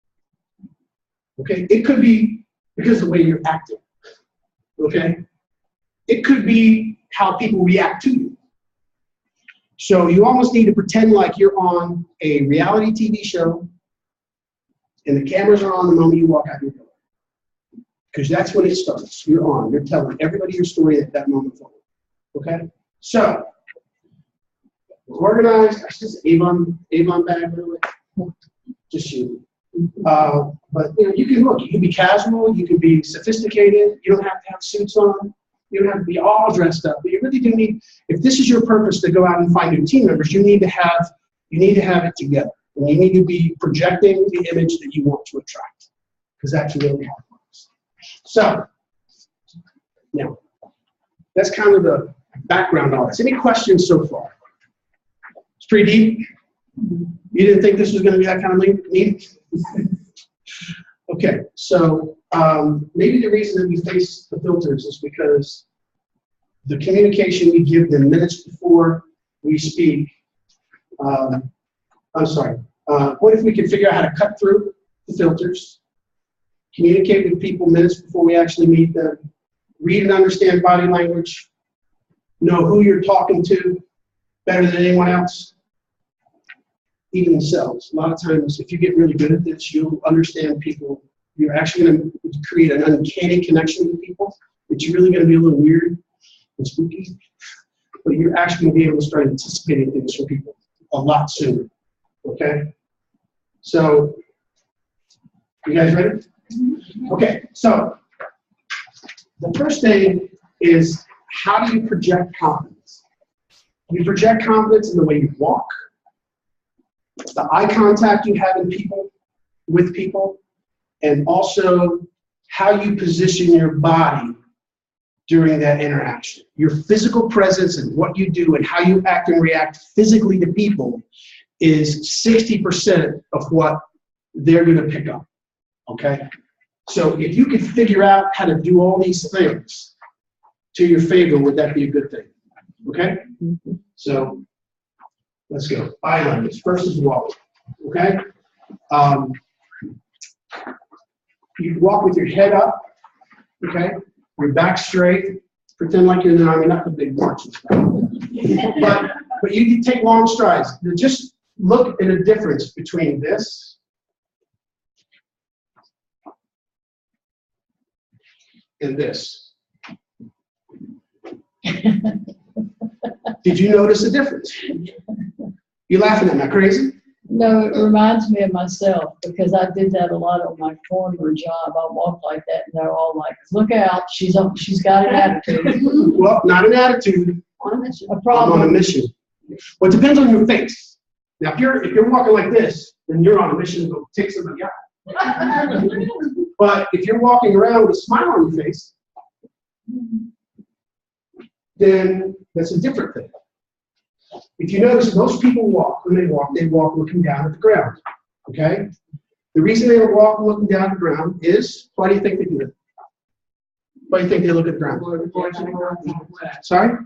Okay? It could be because of the way you're acting. Okay? It could be how people react to you. So you almost need to pretend like you're on a reality TV show and the cameras are on the moment you walk out your door. Because that's when it starts. You're on. You're telling everybody your story at that moment forward. Okay? So, organized. I just Avon bag, really. Just you. But you can look. You can be casual. You can be sophisticated. You don't have to have suits on. You don't have to be all dressed up. But you really do need. If this is your purpose to go out and find new team members, you need to have it together, and you need to be projecting the image that you want to attract, because that's really how it works. So, now that's kind of the background on this. Any questions so far? It's pretty deep. You didn't think this was going to be that kind of meeting? Okay, so maybe the reason that we face the filters is because the communication we give them minutes before we speak. I'm sorry. What if we could figure out how to cut through the filters, communicate with people minutes before we actually meet them, read and understand body language, know who you're talking to better than anyone else? Even themselves. A lot of times, if you get really good at this, you'll understand people. You're actually going to create an uncanny connection with people. It's really going to be a little weird and spooky, but you're actually going to be able to start anticipating things from people a lot sooner. Okay? So, you guys ready? Okay, so the first thing is, how do you project confidence? You project confidence in the way you walk, the eye contact you have with people, and also how you position your body during that interaction. Your physical presence and what you do and how you act and react physically to people is 60% of what they're going to pick up, okay? So if you could figure out how to do all these things to your favor, would that be a good thing? Okay? So let's go. Body language. First is walk. Okay? You walk with your head up, okay? Your back straight. Pretend like you're in the army, not the big marching stuff. But you take long strides. You just look at a difference between this and this. Did you notice a difference? You laughing at me, crazy? No, it reminds me of myself because I did that a lot on my former job. I walk like that, and they're all like, "Look out, she's got an attitude." Well, not an attitude. A I'm problem. on a mission. Well, it depends on your face. Now, if you're walking like this, then you're on a mission to go take somebody out. But if you're walking around with a smile on your face, then that's a different thing. If you notice, most people walk, when they walk looking down at the ground, okay? The reason they walk looking down at the ground is, why do you think they do it? Why do you think they look at the ground? Sorry?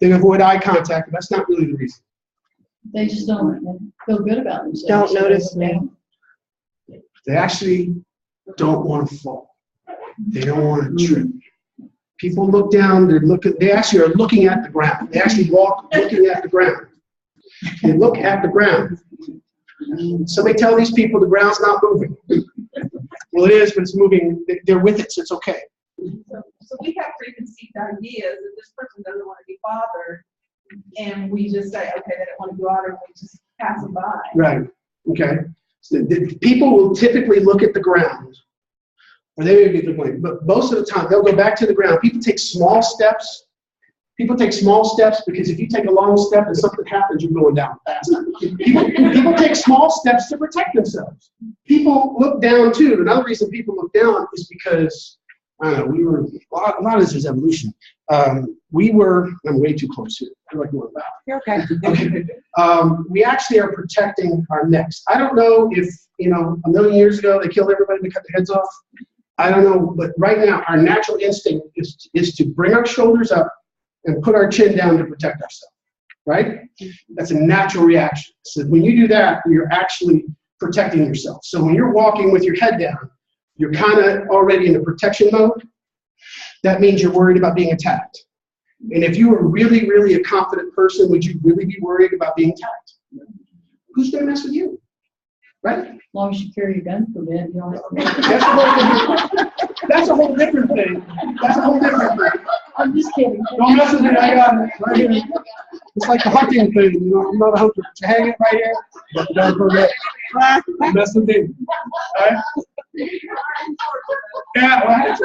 They avoid eye contact, but that's not really the reason. They just don't feel good about themselves. Don't so they notice look me. down. They actually don't want to fall. They don't want to trip. People look down, they actually are looking at the ground. They actually walk looking at the ground. They look at the ground. Somebody tell these people the ground's not moving. Well, it is, but it's moving. They're with it, so it's okay. So we have preconceived ideas that this person doesn't want to be bothered, and we just say, okay, they don't want to be bothered, we just pass them by. Right, okay. So people will typically look at the ground, or they may be looking, but most of the time they'll go back to the ground. People take small steps. People take small steps because if you take a long step and something happens, you're going down fast. People take small steps to protect themselves. People look down too. Another reason people look down is because, I don't know, a lot of this is evolution. I'm way too close here. I like going back. You're okay. Okay. We actually are protecting our necks. I don't know if, a million years ago they killed everybody to cut their heads off. I don't know, but right now our natural instinct is to bring our shoulders up and put our chin down to protect ourselves, right? That's a natural reaction. So when you do that, you're actually protecting yourself. So when you're walking with your head down, you're kind of already in a protection mode. That means you're worried about being attacked. And if you were really, really a confident person, would you really be worried about being attacked? Who's going to mess with you, right? As long as you carry your gun for bed, you don't have to. That's a whole different thing. That's a whole different thing. I'm just kidding. Don't mess with me. I got it right here. It's like the hunting thing. I'm not a hunter. But you hang it right here. But don't forget. Don't mess with me. All right? Yeah. Right.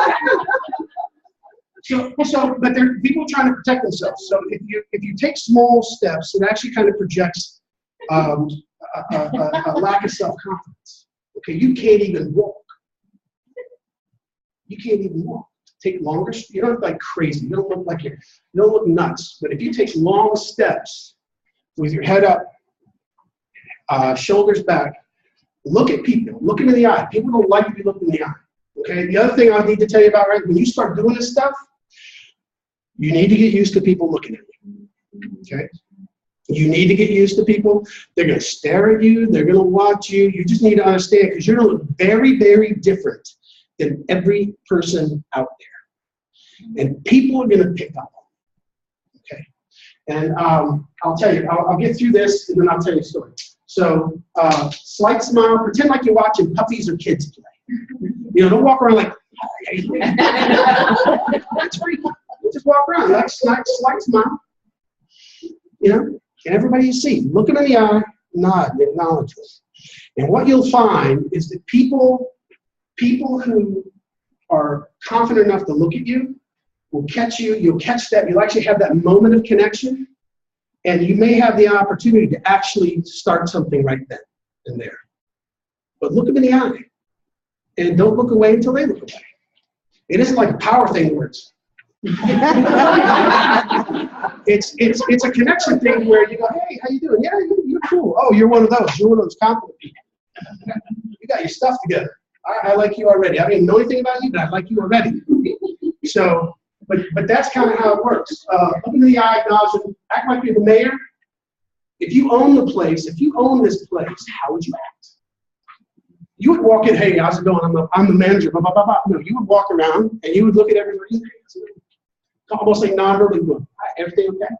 But there are people trying to protect themselves. So if you take small steps, it actually kind of projects a lack of self-confidence. Okay, you can't even walk. You can't even walk. Take longer. You don't look like crazy. You don't look nuts. But if you take long steps with your head up, shoulders back, look at people. Look them in the eye. People don't like to be looked in the eye. Okay. The other thing I need to tell you about, right? When you start doing this stuff, you need to get used to people looking at you. Okay. You need to get used to people. They're going to stare at you. They're going to watch you. You just need to understand because you're going to look very, very different than every person out there. And people are going to pick up on it. Okay. And I'll tell you, I'll get through this and then I'll tell you a story. So, slight smile, pretend like you're watching puppies or kids play. Don't walk around like, that's free. Just walk around, like slight smile. And everybody you see, look them in the eye, nod, and acknowledge them. And what you'll find is that people who are confident enough to look at you will catch you. You'll catch that. You'll actually have that moment of connection, and you may have the opportunity to actually start something right then and there. But look them in the eye, and don't look away until they look away. It isn't like a power thing where it's a connection thing where you go, hey, how you doing? Yeah, you're cool. Oh, you're one of those. You're one of those confident people. You got your stuff together. I like you already. I don't even know anything about you, but I like you already. So, but that's kind of how it works. Look in the eye, acknowledge them, act like you're the mayor. If you own the place, if you own this place, how would you act? You would walk in, hey, how's it going? I'm the manager, blah, blah, blah, blah. No, you would walk around and you would look at everybody, almost like non-verbally, going, everything okay?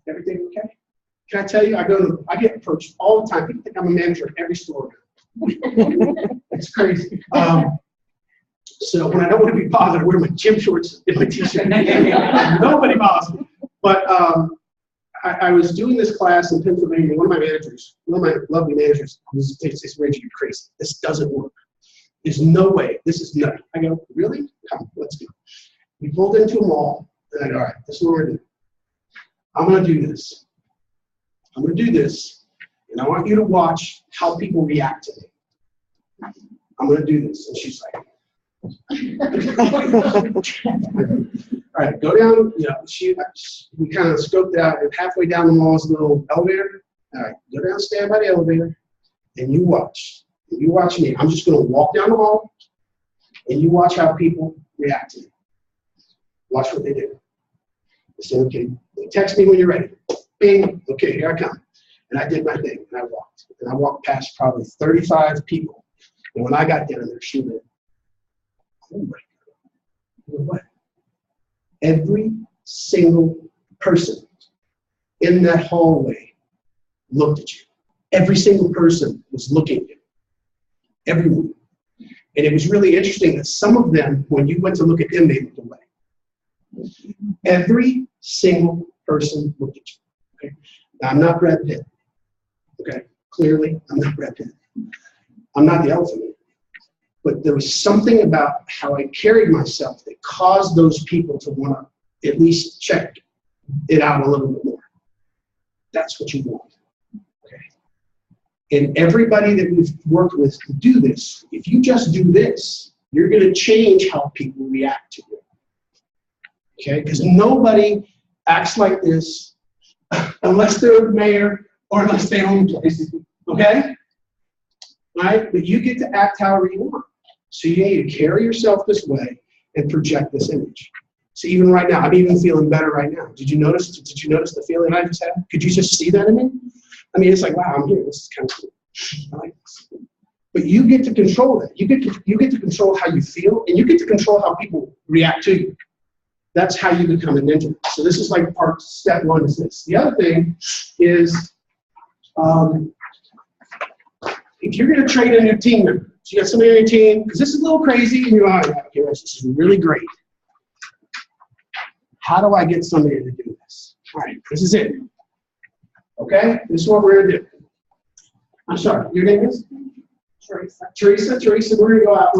Everything okay? Can I tell you, I get approached all the time. People think I'm a manager at every store. It's crazy. So when I don't want to be bothered, I wear my gym shorts and my t-shirt. Nobody bothers me. But I was doing this class in Pennsylvania. One of my lovely managers, says, Reggie, you're crazy. This doesn't work. There's no way. This is nutty. I go, really? Come, let's go. We pulled into a mall, and I go, all right, this is what we're going to do. I'm going to do this. I'm going to do this, and I want you to watch how people react to me. I'm going to do this. And she's like, all right, go down. You know, we kind of scoped out, and halfway down the mall is a little elevator. All right, go down, stand by the elevator, and you watch. And you watch me. I'm just going to walk down the hall, and you watch how people react to me. Watch what they do. I said, okay, text me when you're ready. Bing, okay, here I come. And I did my thing, and I walked. And I walked past probably 35 people. And when I got down there, she went, oh my God. You know what? Every single person in that hallway looked at you. Every single person was looking at you. Everyone. And it was really interesting that some of them, when you went to look at them, they looked away. Every single person looked at you. Okay? Now, I'm not Brad Pitt. Okay? Clearly, I'm not Brad Pitt. I'm not the elephant man. But there was something about how I carried myself that caused those people to want to at least check it out a little bit more. That's what you want. Okay? And everybody that we've worked with to do this, if you just do this, you're going to change how people react to you. Okay? Because nobody acts like this unless they're the mayor or unless they own places. Okay? Right? But you get to act however you want. So you need to carry yourself this way and project this image. So even right now, I'm even feeling better right now. Did you notice the feeling I just had? Could you just see that in me? I mean, it's like, wow, I'm here. This is kind of cool. I like this. But you get to control that. You get to control how you feel, and you get to control how people react to you. That's how you become a ninja. So this is like step one is this. The other thing is, if you're going to train a new team member, so you got somebody on your team, because this is a little crazy, and you're like, okay, this is really great. How do I get somebody to do this? All right, this is it. Okay, this is what we're going to do. I'm sorry, your name is? Teresa, we're going to go out.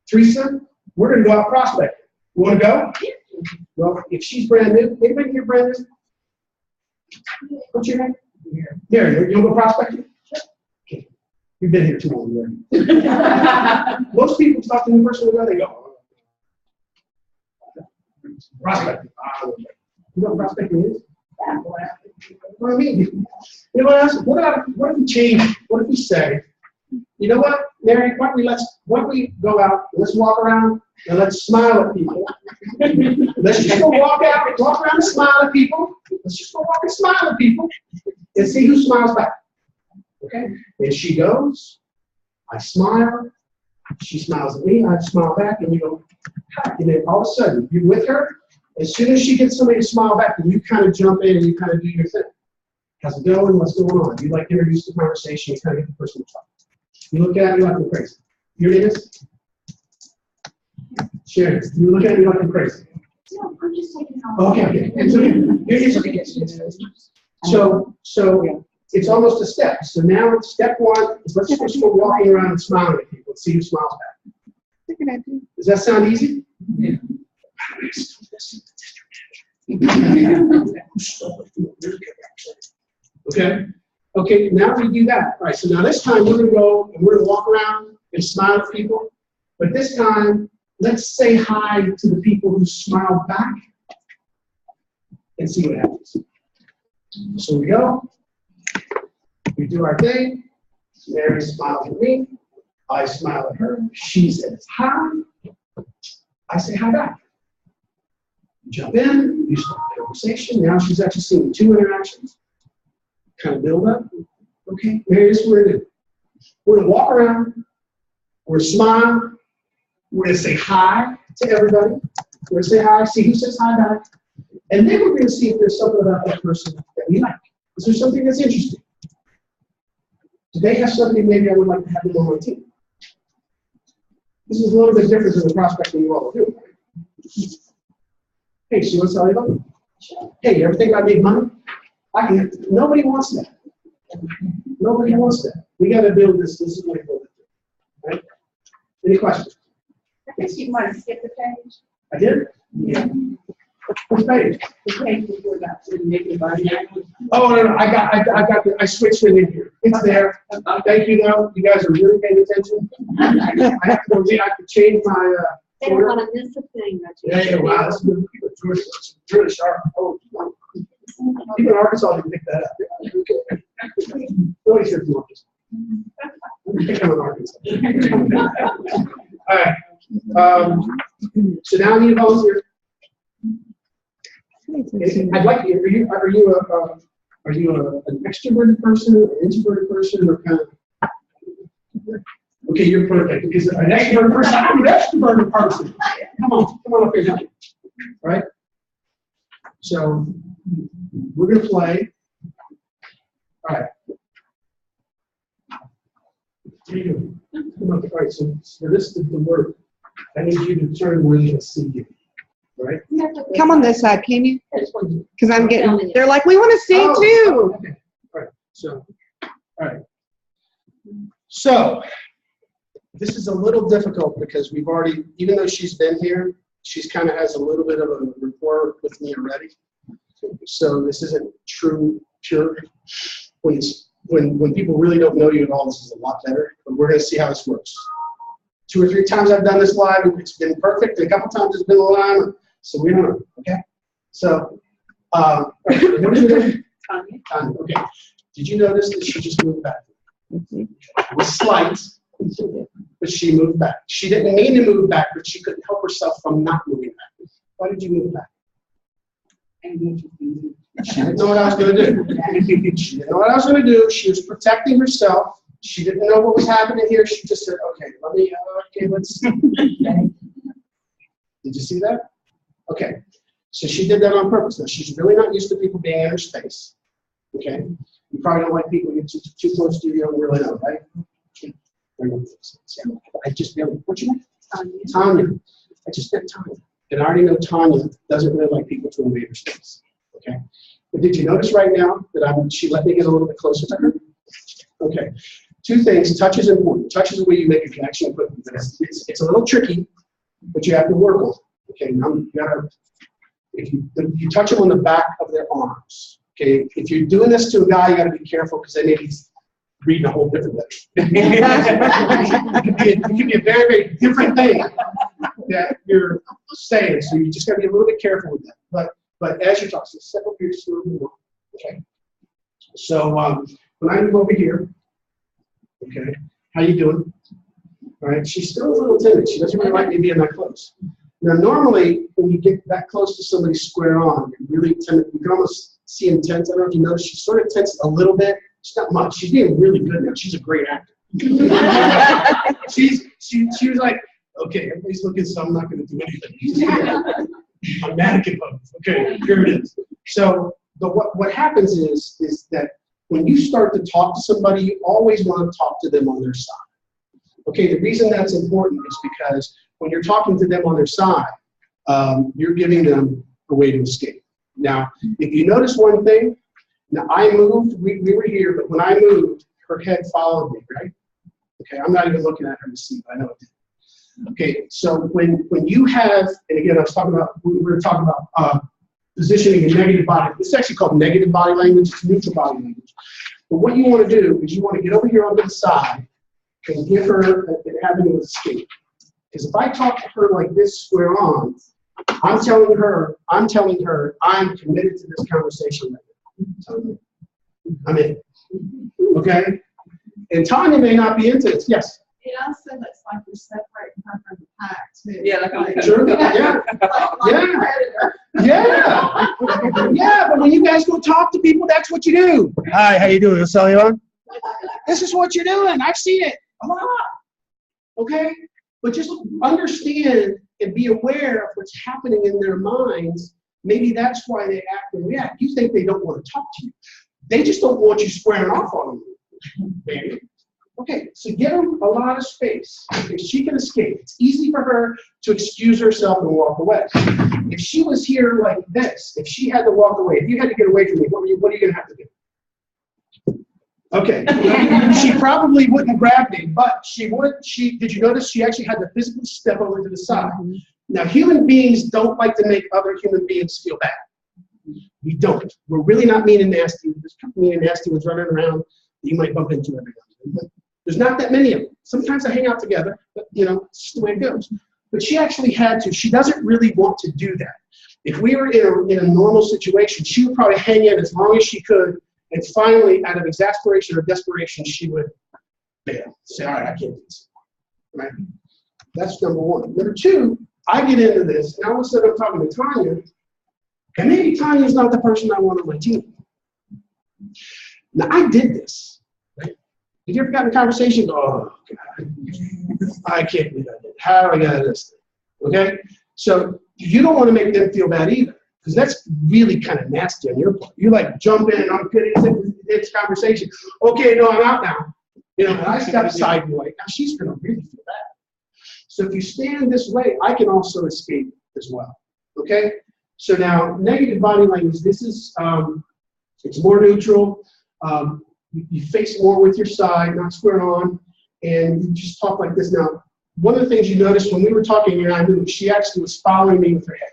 Teresa, we're going to go out prospecting. You want to go? Well, if she's brand new, anybody here brand new? What's your name? Mary, you'll go prospecting? Okay. You've been here too long, Mary. Most people talk to the person where they go. Prospecting. You know what prospecting is? Yeah. What do I mean? You know what else? What if we change? What if we say, you know what, Mary, why don't we go out, let's walk around, and let's smile at people. Let's just go walk around and smile at people. Let's just go walk and smile at people and see who smiles back. Okay? And she goes, I smile, she smiles at me, I smile back, and you go, hi. And then all of a sudden, you're with her. As soon as she gets somebody to smile back, then you kind of jump in and you kind of do your thing. How's it going? What's going on? You like introduce the conversation, you kind of get the person to talk. You look at me like I'm crazy. Your name is? Sharon. You look at me like I'm crazy. No, I'm just taking it all. Okay. It's okay. So it's almost a step. So now step one is let's just go walking around and smiling at people and see who smiles back. Does that sound easy? Yeah. Okay, now we do that. All right, so now this time we're going to go and we're going to walk around and smile at people. But this time, let's say hi to the people who smile back and see what happens. So we go. We do our thing. Mary smiles at me. I smile at her. She says hi. I say hi back. You jump in. You start the conversation. Now she's actually seeing 2 interactions. Kind of build up. Okay, Mary, this is what we're going to do. We're going to walk around We're going to smile. We're going to say hi to everybody. We're going to say hi, see who says hi back. And then we're going to see if there's something about that person that we like. Is there something that's interesting? Do they have something maybe I would like to have them on my team? This is a little bit different than the prospecting you all do. Hey, so you want to tell anybody? Hey, you ever think I made money? Nobody wants that. Nobody wants that. We got to build this. This is what we build it. Right? Any questions? I think you want to skip the page. I did? Yeah. Which page? The page before that. So making money. Oh, no, I switched it in here. It's there. Thank you, though. You guys are really paying attention. I have to change my, They don't want to miss a thing. Yeah, wow. That's good. It's really sharp. Oh, even Arkansas didn't pick that up. Nobody said you want this. Pick on Arkansas. All right. So now I need a volunteer. I'd like you. Are you an extroverted person, an introverted person, or kind of? Okay, you're perfect. Because an extroverted person, I'm an extroverted person. Come on up here now. All right. So we're gonna play. All right. What are you doing? Come up. All right. So this is the word. I need you to turn where you can see you. Right? Come on this side, can you? Because I'm getting, they're like, we want to see too. Okay. All right. So this is a little difficult because we've already, even though she's been here, she's kind of has a little bit of a rapport with me already. So this isn't pure. When people really don't know you at all, this is a lot better. But we're going to see how this works. 2 or 3 times I've done this live, and it's been perfect. And a couple times it's been a line. So we don't know, okay? So, what is your name? Tanya. Okay. Did you notice that she just moved back? It was slight, but she moved back. She didn't mean to move back, but she couldn't help herself from not moving back. Why did you move back? She didn't know what I was going to do. She didn't know what I was going to do. She was protecting herself. She didn't know what was happening here. She just said, okay, let's see. Did you see that? Okay. So she did that on purpose. Now, she's really not used to people being in her space. Okay? You probably don't like people get too close to you. You don't really know, right? I just barely, what's your name? Tanya. I just met Tanya. And I already know Tanya doesn't really like people to invade her space. Okay? But did you notice right now that she let me get a little bit closer to her? Okay. 2 things. Touch is important. Touch is the way you make a connection quickly. It's a little tricky, but you have to work on it. Okay, now you gotta, if you touch them on the back of their arms. Okay, if you're doing this to a guy, you gotta be careful because they may be reading a whole different letter. it can be a very, very different thing that you're saying. So you just gotta be a little bit careful with that. But as you talk, so step up here just a little bit more. Okay. So when I move over here, okay, how you doing? All right, she's still a little timid. She doesn't really like me being that close. Now, normally, when you get that close to somebody square on, you're really timid. You can almost see him tense. I don't know if you notice, she's sort of tense a little bit. It's not much. She's being really good now. She's a great actor. she was like, okay, everybody's looking, so I'm not going to do anything. I'm mannequin pose. Okay, here it is. So what happens is that when you start to talk to somebody, you always want to talk to them on their side. Okay, the reason that's important is because when you're talking to them on their side, you're giving them a way to escape. Now, if you notice one thing, now I moved, we were here, but when I moved, her head followed me, right? Okay, I'm not even looking at her to see, but I know it did. Okay, so when you have, and again, we were talking about positioning and negative body. It's actually called negative body language. It's neutral body language. But what you want to do is you want to get over here on the side and give her an avenue of escape. Because if I talk to her like this square on, I'm telling her I'm committed to this conversation right now. I'm in. Okay? And Tanya may not be into this. Yes? It also looks like you're separating her from the pack, too. Yeah, like Sure. Yeah. Yeah. Yeah, but when you guys go talk to people, that's what you do. Hi, how you doing? I'll sell you on. This is what you're doing. I've seen it a lot. okay? But just understand and be aware of what's happening in their minds. Maybe that's why they act and react. You think they don't want to talk to you. They just don't want you squaring off on them, maybe. Okay, so give them a lot of space. If she can escape, it's easy for her to excuse herself and walk away. If she was here like this, if she had to walk away, if you had to get away from me, what are you going to have to do? Okay, she probably wouldn't grab me, but she would. Did you notice she actually had to physically step over to the side? Now, human beings don't like to make other human beings feel bad. We don't. We're really not mean and nasty. There's mean and nasty ones running around that you might bump into every now. There's not that many of them. Sometimes they hang out together, but it's just the way it goes. But she actually had to. She doesn't really want to do that. If we were in a normal situation, she would probably hang in as long as she could, and finally, out of exasperation or desperation, she would bail. Say, all right, I can't do this. Right? That's number one. Number two, I get into this, and all of a sudden I'm talking to Tanya, and maybe Tanya's not the person I want on my team. Now, I did this. Have you ever gotten a conversation? Oh, God, I can't do that. How do I get out of this thing? Okay? So you don't want to make them feel bad either, because that's really kind of nasty on your part. You like jump in, I'm good at this conversation. Okay, no, I'm out now. And I step aside and like, now she's going to really feel bad. So if you stand this way, I can also escape as well. Okay? So now, negative body language, this is, it's more neutral. You face more with your side, not square on, and you just talk like this. Now, one of the things you noticed when we were talking and I moved, she actually was following me with her head.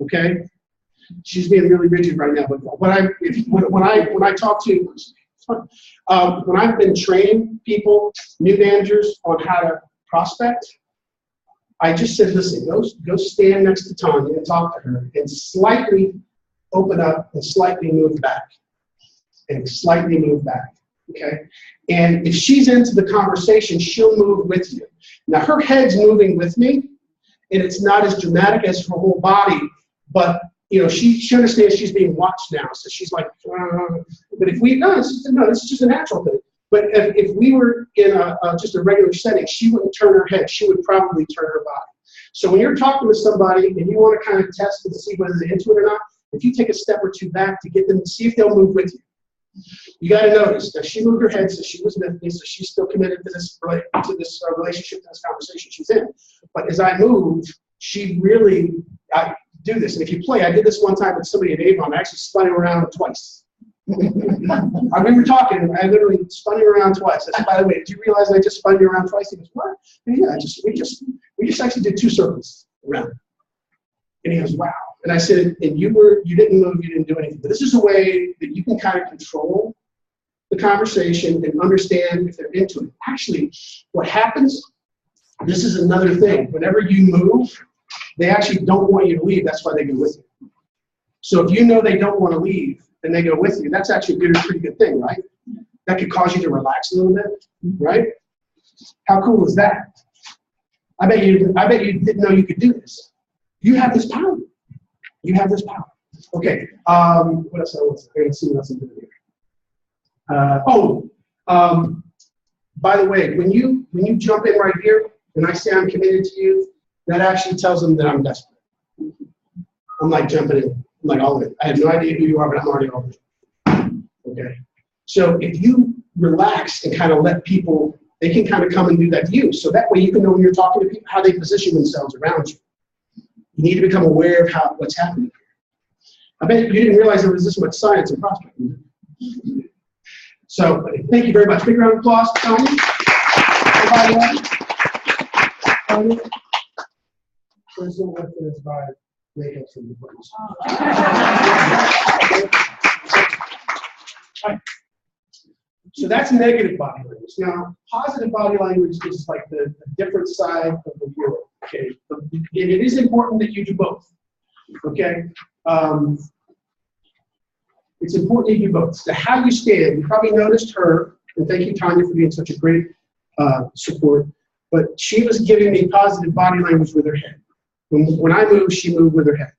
Okay? She's being really rigid right now, but when I talk to, when I've been training people, new managers, on how to prospect, I just said, listen, go stand next to Tanya and talk to her and slightly open up and slightly move back. And slightly move back, okay? And if she's into the conversation, she'll move with you. Now, her head's moving with me, and it's not as dramatic as her whole body, but, she understands she's being watched now, so she's like, but if this is just a natural thing. But if we were in just a regular setting, she wouldn't turn her head. She would probably turn her body. So when you're talking with somebody and you want to kind of test and see whether they're into it or not, if you take a step or two back to get them to see if they'll move with you. You got to notice that she moved her head, so she was with me, so she's still committed to this relationship, to this conversation she's in. But as I moved, I do this. And if you play, I did this one time with somebody at Avon. I actually spun him around twice. We were talking, I literally spun him around twice. I said, by the way, did you realize I just spun you around twice? He goes, what? And yeah, we just actually did 2 circles around. And he goes, wow. And I said, and you didn't move, you didn't do anything. But this is a way that you can kind of control the conversation and understand if they're into it. Actually, what happens, this is another thing. Whenever you move, they actually don't want you to leave. That's why they go with you. So if you know they don't want to leave and they go with you, that's actually a pretty good thing, right? That could cause you to relax a little bit, right? How cool is that? I bet you didn't know you could do this. You have this power. You have this power. Okay. What else? I can see what else I'm doing here. By the way, when you jump in right here and I say I'm committed to you, that actually tells them that I'm desperate. I'm like jumping in. I'm like all in. I have no idea who you are, but I'm already all in. Okay. So if you relax and kind of let people, they can kind of come and do that to you. So that way you can know when you're talking to people how they position themselves around you. You need to become aware of what's happening. I bet you didn't realize there was this much science in prospecting. So thank you very much. Big round of applause, Tanya. Everybody else? There's no reference by makeup from the place. Right. So that's negative body language. Now, positive body language is like the different side of the world. Okay, and it is important that you do both. Okay, it's important that you do both. So how you stand, you probably noticed her, and thank you, Tanya, for being such a great support. But she was giving me positive body language with her head. When I moved, she moved with her head.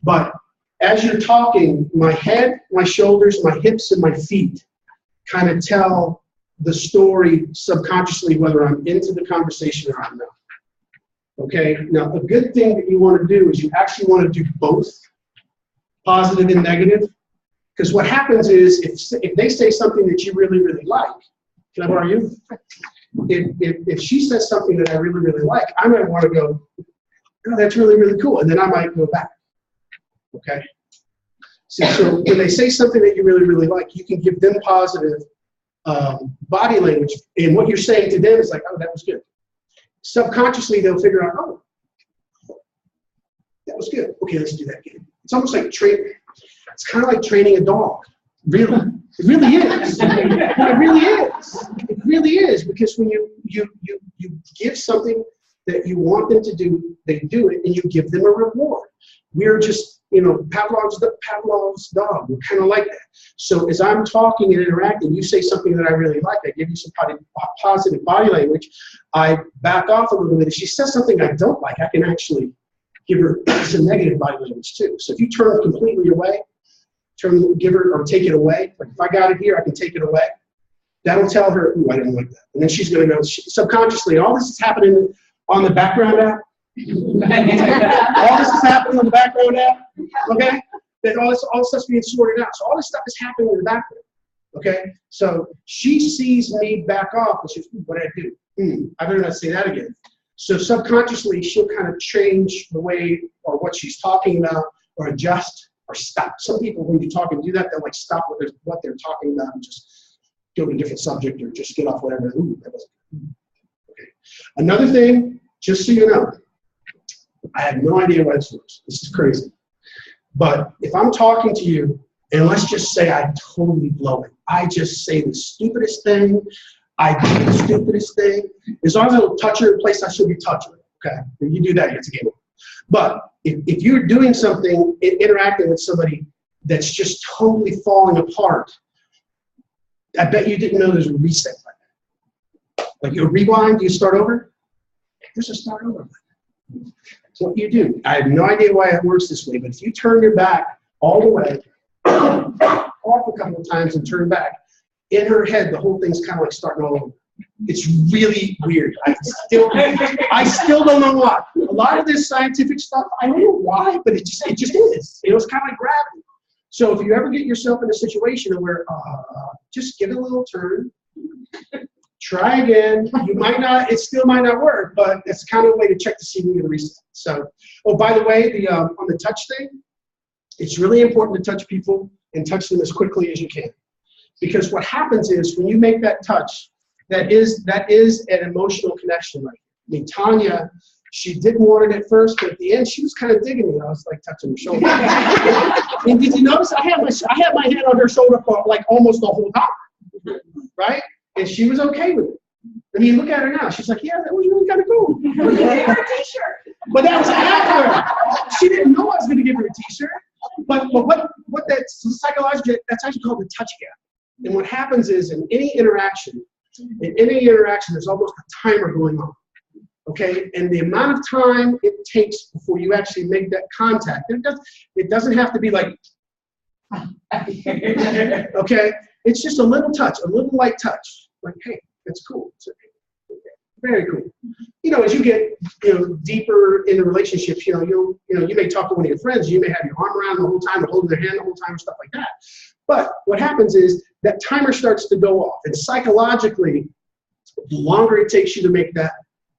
But as you're talking, my head, my shoulders, my hips, and my feet kind of tell the story subconsciously, whether I'm into the conversation or I'm not. Okay, now a good thing that you want to do is you actually want to do both, positive and negative, because what happens is if they say something that you really, really like, can I borrow you? If she says something that I really, really like, I might want to go, oh, that's really, really cool, and then I might go back. Okay? So when they say something that you really, really like, you can give them positive body language, and what you're saying to them is like, oh, that was good. Subconsciously, they'll figure out, oh, that was good. Okay, let's do that again. It's almost like training. It's kind of like training a dog. Really, it really is. It really is. It really is, because when you give something that you want them to do, they do it, and you give them a reward. We're just, Pavlov's dog. We're kind of like that. So as I'm talking and interacting, you say something that I really like, I give you some positive body language, I back off a little bit. If she says something I don't like, I can actually give her some negative body language too. So if you turn completely away, give her or take it away. Like if I got it here, I can take it away. That'll tell her, ooh, I don't like that. And then she's going to know subconsciously, all this is happening on the background app. All this is happening on the background app. Okay? That all this stuff's being sorted out. So all this stuff is happening in the background. Okay? So she sees me back off and she's, what did I do? I better not say that again. So subconsciously, she'll kind of change the way or what she's talking about or adjust or stop. Some people, when you talk and do that, they'll like stop what they're talking about and just go to a different subject or just get off whatever. Ooh, that wasn't good. Okay. Another thing, just so you know, I have no idea why this works. This is crazy. But if I'm talking to you, and let's just say I totally blow it. I just say the stupidest thing. I do the stupidest thing. As long as I don't touch her in a place I should be touching her. Okay? If you do that, it's a game over. But if you're doing something, interacting with somebody that's just totally falling apart, I bet you didn't know there's a reset button. Like you rewind, you start over? There's a start over button. That's what you do. I have no idea why it works this way, but if you turn your back all the way, off a couple of times and turn back, in her head, the whole thing's kind of like starting all over. It's really weird. I still don't know why. A lot of this scientific stuff, I don't know why, but it just is. It's kind of like gravity. So if you ever get yourself in a situation where just give it a little turn, try again. You might not. It still might not work, but it's kind of a way to check to see when you're going to reset. So, oh, by the way, on the touch thing, it's really important to touch people and touch them as quickly as you can, because what happens is when you make that touch, that is an emotional connection. Right? I mean, Tanya, she didn't want it at first, but at the end, she was kind of digging me. I was like touching her shoulder. And did you notice I had my hand on her shoulder for like almost the whole time, right? And she was okay with it. I mean, look at her now. She's like, yeah, that was really kind of cool. Give her a t-shirt. But that was after. She didn't know I was going to give her a t-shirt. But what that's psychologically, that's actually called the touch gap. And what happens is in any interaction, there's almost a timer going on. Okay, and the amount of time it takes before you actually make that contact, it doesn't have to be like, okay, it's just a little touch, a little light touch. Like, hey, that's cool. It's okay. Very cool. As you get deeper in the relationships, you may talk to one of your friends, you may have your arm around the whole time, or holding their hand the whole time, or stuff like that. But what happens is that timer starts to go off, and psychologically, the longer it takes you to make that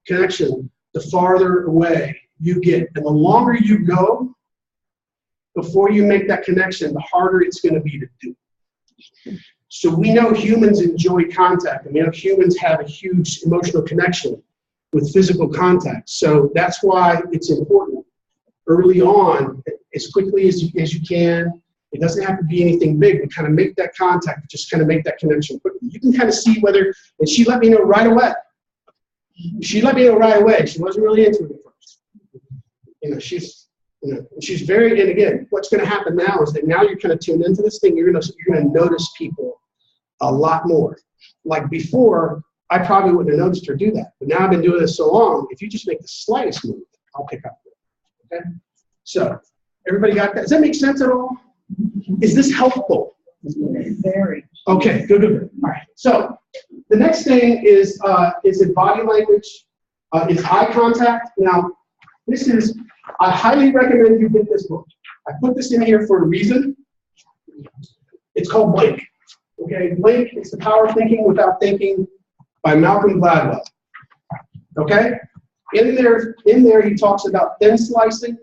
connection, the farther away you get. And the longer you go before you make that connection, the harder it's going to be to do. So we know humans enjoy contact, and we know humans have a huge emotional connection with physical contact. So that's why it's important early on, as quickly as you can. It doesn't have to be anything big to kind of make that contact, just kind of make that connection quickly. You can kind of see whether, and she let me know right away. She let me know right away. She wasn't really into it at first. She's very, and again, what's going to happen now is that now you're kind of tuned into this thing. You're going to notice people a lot more. Like before, I probably wouldn't have noticed her do that. But now I've been doing this so long, if you just make the slightest move, I'll pick up. Okay? So, everybody got that? Does that make sense at all? Is this helpful? Very. Okay, good, good, good. All right. So the next thing is in body language, is eye contact. Now, I highly recommend you get this book. I put this in here for a reason. It's called Blink. Okay, Blink, it's the Power of Thinking Without Thinking by Malcolm Gladwell. Okay? In there he talks about thin slicing.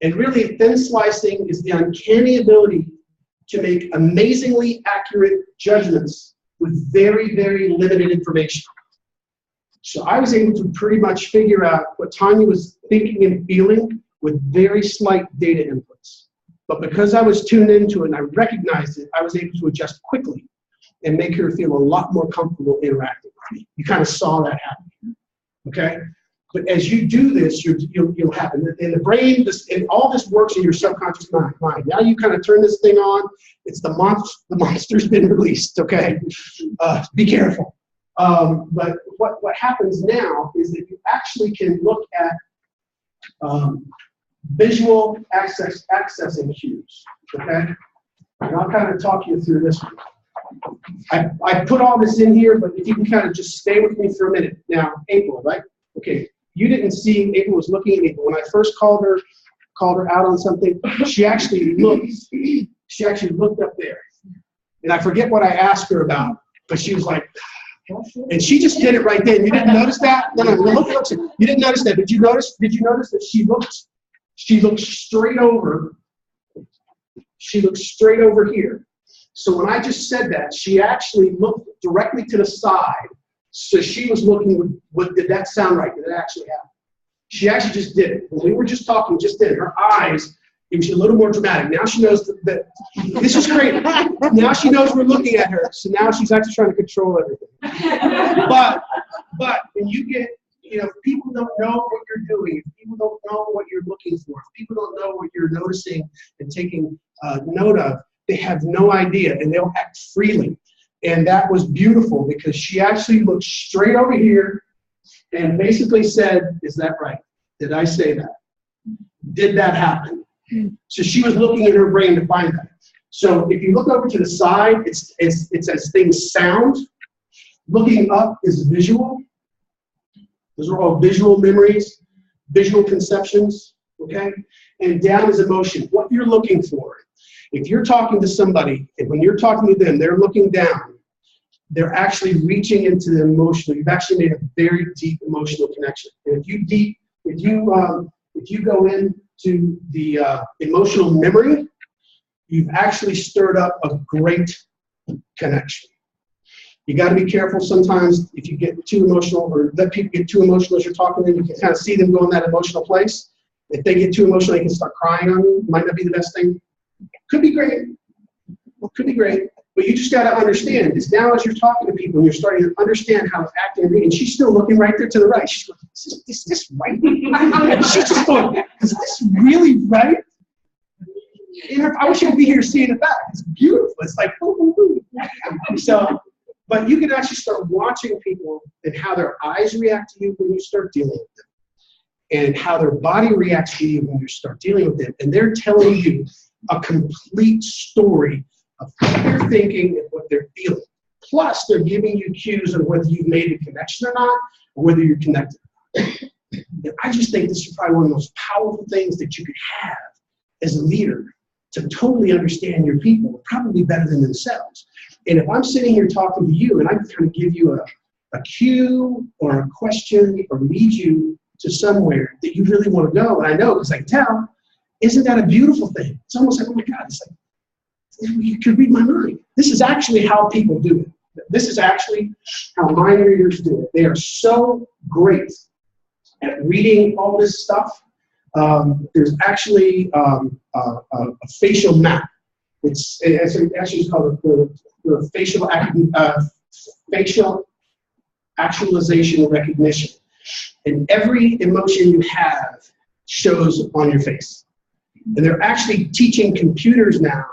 And really, thin slicing is the uncanny ability to make amazingly accurate judgments with very, very limited information. So I was able to pretty much figure out what Tanya was thinking and feeling with very slight data inputs. But because I was tuned into it and I recognized it, I was able to adjust quickly and make her feel a lot more comfortable interacting with me. You kind of saw that happen, okay? But as you do this, you'll have, in the brain, and all this works in your subconscious mind. Now you kind of turn this thing on, it's the monster's been released, okay? Be careful. But what happens now is that you actually can look at visual accessing cues, okay? And I'll kind of talk you through this one. I put all this in here, but if you can kind of just stay with me for a minute. Now, April, right? Okay, you didn't see, April was looking at me, but when I first called her out on something, she actually looked up there. And I forget what I asked her about, but she was like, and she just did it right then. You didn't notice that? No, look. You didn't notice that. Did you notice that she looked straight over? She looked straight over here. So when I just said that, she actually looked directly to the side. So she was looking, did that sound right? Did it actually happen? She actually just did it. When we were just talking, just did it. Her eyes, it was a little more dramatic. Now she knows that this is great. Now she knows we're looking at her. So now she's actually trying to control everything. But when you get, if people don't know what you're doing, if people don't know what you're looking for, if people don't know what you're noticing and taking note of, they have no idea and they'll act freely. And that was beautiful because she actually looked straight over here and basically said, is that right? Did I say that? Did that happen? So she was looking in her brain to find that. So if you look over to the side, it's as things sound. Looking up is visual. Those are all visual memories, visual conceptions, okay? And down is emotion, what you're looking for. If you're talking to somebody, and when you're talking to them, they're looking down, they're actually reaching into the emotional. You've actually made a very deep emotional connection. And if you go into the emotional memory, you've actually stirred up a great connection. You got to be careful sometimes if you get too emotional or let people get too emotional as you're talking to them. You can kind of see them go in that emotional place. If they get too emotional, they can start crying on you. Might not be the best thing. Could be great. Could be great. But you just got to understand is now as you're talking to people and you're starting to understand how it's acting and reading, she's still looking right there to the right. She's going, is this right? She's just going, is this really right? And I wish you could be here seeing it back. It's beautiful. It's like, ooh, ooh, ooh. So, but you can actually start watching people and how their eyes react to you when you start dealing with them. And how their body reacts to you when you start dealing with them. And they're telling you a complete story of what they're thinking and what they're feeling. Plus, they're giving you cues on whether you've made a connection or not, or whether you're connected. And I just think this is probably one of the most powerful things that you could have as a leader to totally understand your people, probably better than themselves. And if I'm sitting here talking to you and I kind of give you a cue or a question or lead you to somewhere that you really want to go, and I know because I can tell, isn't that a beautiful thing? It's almost like, oh my God, it's like, you could read my mind. This is actually how people do it. This is actually how mind readers do it. They are so great at reading all this stuff. There's actually a facial map. It's actually called the facial actualization recognition. And every emotion you have shows on your face. And they're actually teaching computers now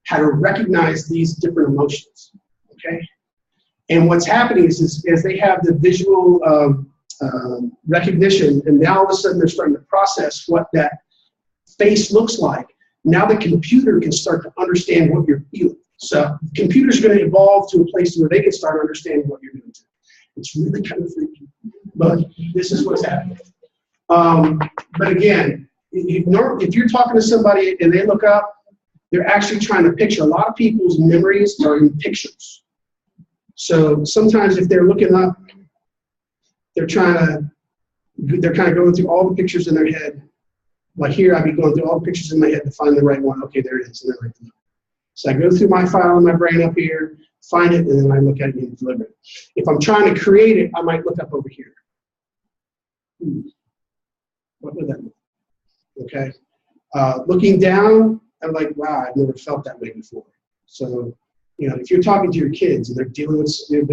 how to recognize these different emotions, okay? And what's happening is as they have the visual recognition, and now all of a sudden they're starting to process what that face looks like. Now the computer can start to understand what you're feeling. So computers are going to evolve to a place where they can start understanding what you're doing. It's really kind of freaky, but this is what's happening. But again, if you're talking to somebody and they look up, they're actually trying to picture. A lot of people's memories are in pictures. So sometimes if they're looking up, they're kind of going through all the pictures in their head. Like here, I'd be going through all the pictures in my head to find the right one. Okay, there it is. And then right there. So I go through my file in my brain up here, find it, and then I look at it and deliver it. If I'm trying to create it, I might look up over here. What would that mean? Okay. Looking down, I'm like, wow, I've never felt that way before. So, you know, if you're talking to your kids and they're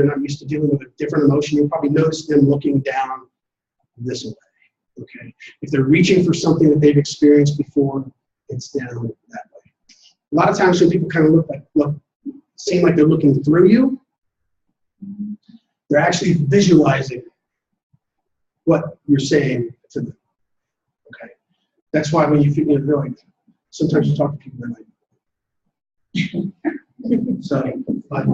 not used to dealing with a different emotion, you'll probably notice them looking down this way. Okay. If they're reaching for something that they've experienced before, it's down that way. A lot of times when people kind of seem like they're looking through you, they're actually visualizing what you're saying to them. Okay. That's why when you feel, they're like, sometimes you talk to people, they're like, so, but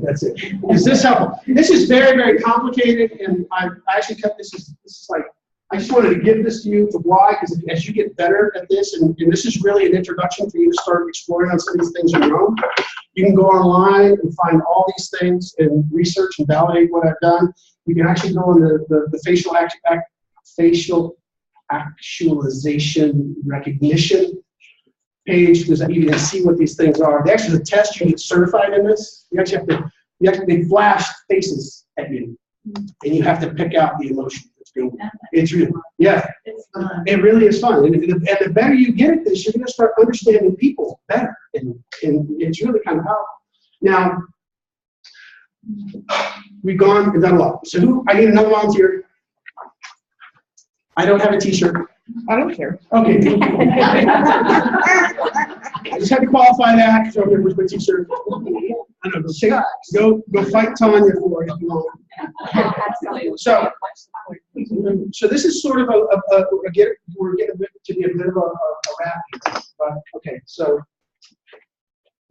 that's it. Is this helpful? This is very, very complicated, and I actually cut this. This is like, I just wanted to give this to you to why, because as you get better at this, and this is really an introduction for you to start exploring on some of these things on your own. You can go online and find all these things and research and validate what I've done. You can actually go on the facial actualization recognition page, because you can see what these things are. They actually test you get certified in this. You actually they flash faces at you, and you have to pick out the emotion that's going on. It's really, yeah, It's fun. it really is fun. And the better you get at this, you're going to start understanding people better, and it's really kind of powerful. Now, we've gone and done a lot. So I need another volunteer. I don't have a T-shirt. I don't care. Okay. I just had to qualify that. So there was my T-shirt. I know. Go fight Tanya for it if you want. So this is sort of we're getting to be a bit of a wrap here. But okay, so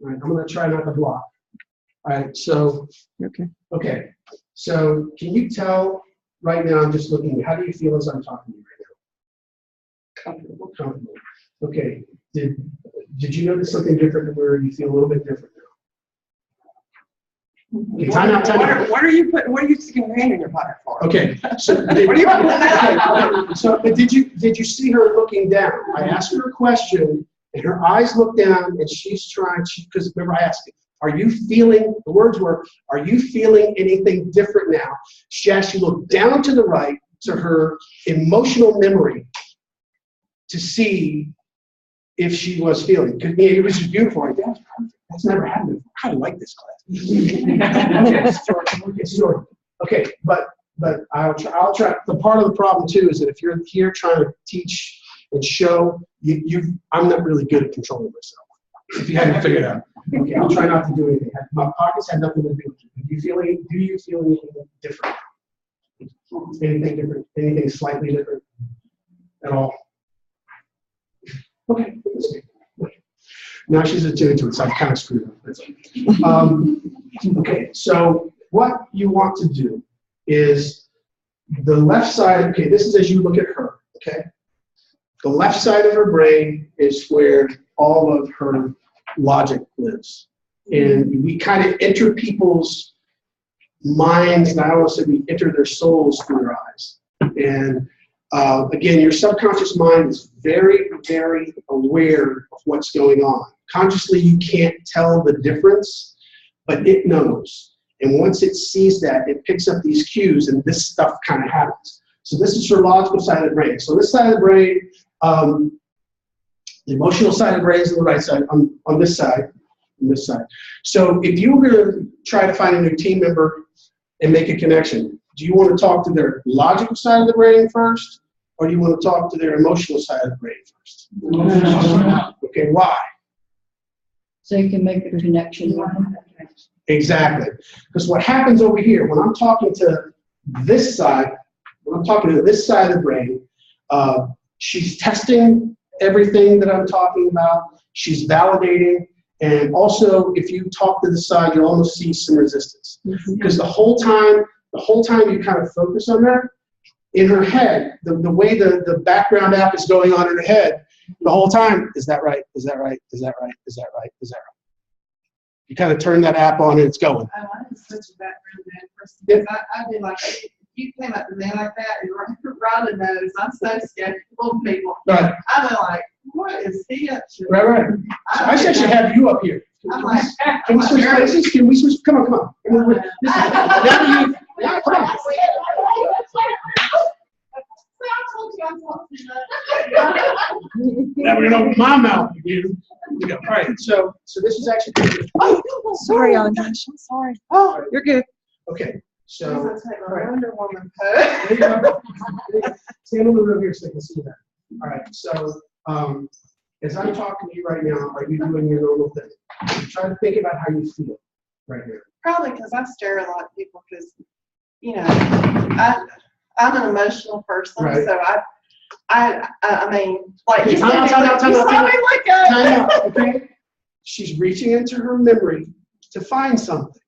all right, I'm going to try not to block. All right, so okay. So can you tell right now? I'm just looking. How do you feel as I'm talking to you right now? Comfortable. Okay. Did you notice something different where you feel a little bit different now? Okay, time out. What are you sticking your hand in your pocket for? Okay. So but did you see her looking down? I asked her a question, and her eyes looked down, and she's trying. Because remember, I asked her, "Are you feeling?" The words were, "Are you feeling anything different now?" She actually looked down to the right to her emotional memory to see if she was feeling. Because it was just beautiful. Like, that's never happened before. I like this class. Okay, but I'll try. The part of the problem too is that if you're here trying to teach and show, I'm not really good at controlling myself. If you hadn't figured it out. Okay, I'll try not to do anything. My pockets had nothing to do with it. Do you feel anything different? Anything different? Anything slightly different at all? Okay. Now she's attuned to it, so I've kind of screwed up. Okay, so what you want to do is the left side, okay, this is as you look at her, okay? The left side of her brain is where all of her logic lives. And we kind of enter people's minds, and I don't want to say we enter their souls through their eyes. And again, your subconscious mind is very, very aware of what's going on. Consciously, you can't tell the difference, but it knows. And once it sees that, it picks up these cues, and this stuff kind of happens. So this is your logical side of the brain. So this side of the brain, the emotional side of the brain is on the right side, on this side, on this side. So if you were going to try to find a new team member and make a connection, do you want to talk to their logical side of the brain first, or do you want to talk to their emotional side of the brain first? Okay, why? So you can make a connection. Exactly. Because what happens over here, when I'm talking to this side, when I'm talking to this side of the brain, she's testing everything that I'm talking about. She's validating. And also, if you talk to the side, you'll almost see some resistance. Because the whole time you kind of focus on her, in her head, the way the background app is going on in her head, the whole time, is that right? Is that right? Is that right? Is that right? Is that right? You kind of turn that app on and it's going. Oh, I'm such a background bad person. Because I'd be like, if you came up to me like that, and Rhonda knows I'm so skeptical of people. Right. I'd be like, what is he up to? Right. So I should actually have you up here. I'm like, Can we switch places? Can we switch? Come on. Now, come on. Now we're gonna open my mouth again. All right, so this is actually. Sorry, Andres. I'm sorry. Oh, you're good. Okay, so. I'm gonna take my Right. Wonder Woman There you go. Stand a little bit here so they can see that. All right, so as I'm talking to you right now, are you doing your normal thing? Try to think about how you feel right now. Probably because I stare a lot at people because, I'm an emotional person, Right. so I mean, like you Time out, saw me like that. Time out, okay? She's reaching into her memory to find something.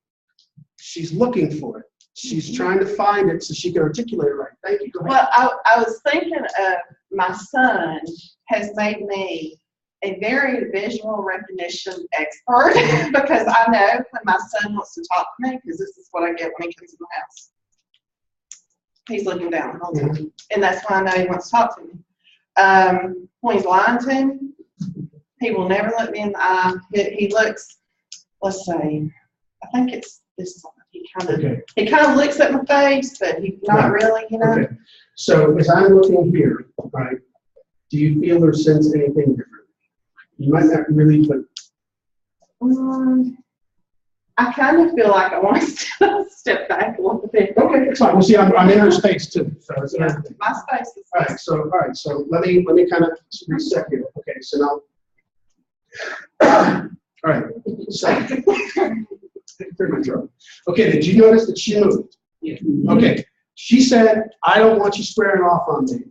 She's looking for it. She's trying to find it so she can articulate it right. Thank you. Go ahead. Well, I was thinking of my son has made me a very visual recognition expert because I know when my son wants to talk to me, because this is what I get when he comes in the house. He's looking down the whole time. And that's when I know he wants to talk to me. When he's lying to me, he will never look me in the eye. He looks, let's say, I think it's this side. He kind of looks at my face, but he's not really, Okay. So as I'm looking here, right, do you feel or sense anything different? You might not really, but I kind of feel like I want to step back a little bit. okay, it's fine. Well, see, I'm in her space too, so it's another thing. My space is. All right. So let me kind of reset here. Okay. So now, all right. So, okay. Did you notice that she moved? Yeah. Okay. She said, "I don't want you squaring off on me.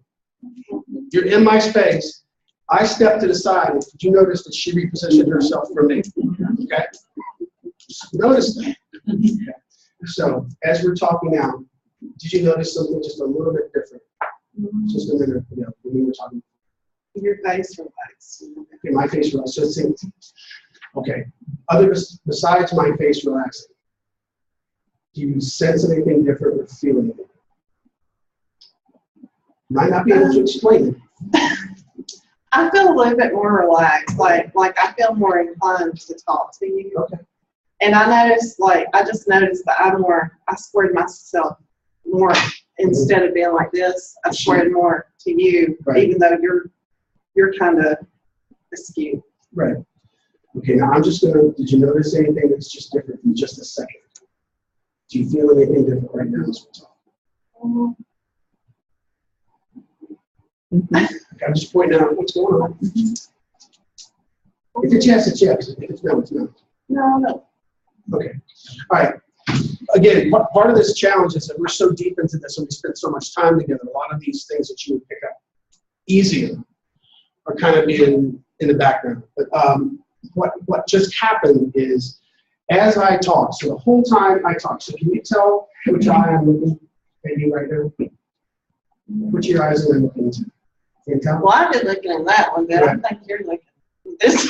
You're in my space." I stepped to the side. Did you notice that she repositioned herself for me? Okay. Notice that. Okay. So as we're talking now, did you notice something just a little bit different? Just a minute ago when we were talking. Your face relaxed. Okay, my face relaxed. So it's okay. Besides my face relaxing, do you sense anything different or feel anything? Might not be able to explain it. I feel a little bit more relaxed, like I feel more inclined to talk to you. Okay. And I just noticed that I squared myself more instead of being like this. I squared more to you, Right. even though you're kind of askew. Right. Okay, now I'm just gonna, did you notice anything that's just different in just a second? Do you feel anything different right now as we're talking? Okay, I'm just pointing out what's going on. If it's yes, it's yes. If it's no, it's no. No. Okay. All right. Again, part of this challenge is that we're so deep into this and we spend so much time together. A lot of these things that you would pick up easier are kind of in the background. But what just happened is as I talk, so the whole time I talk, so can you tell which eye I'm looking at you right now? Which of your eyes am I looking into? Can you tell? Well, I've been looking at that one, but I think you're looking at this.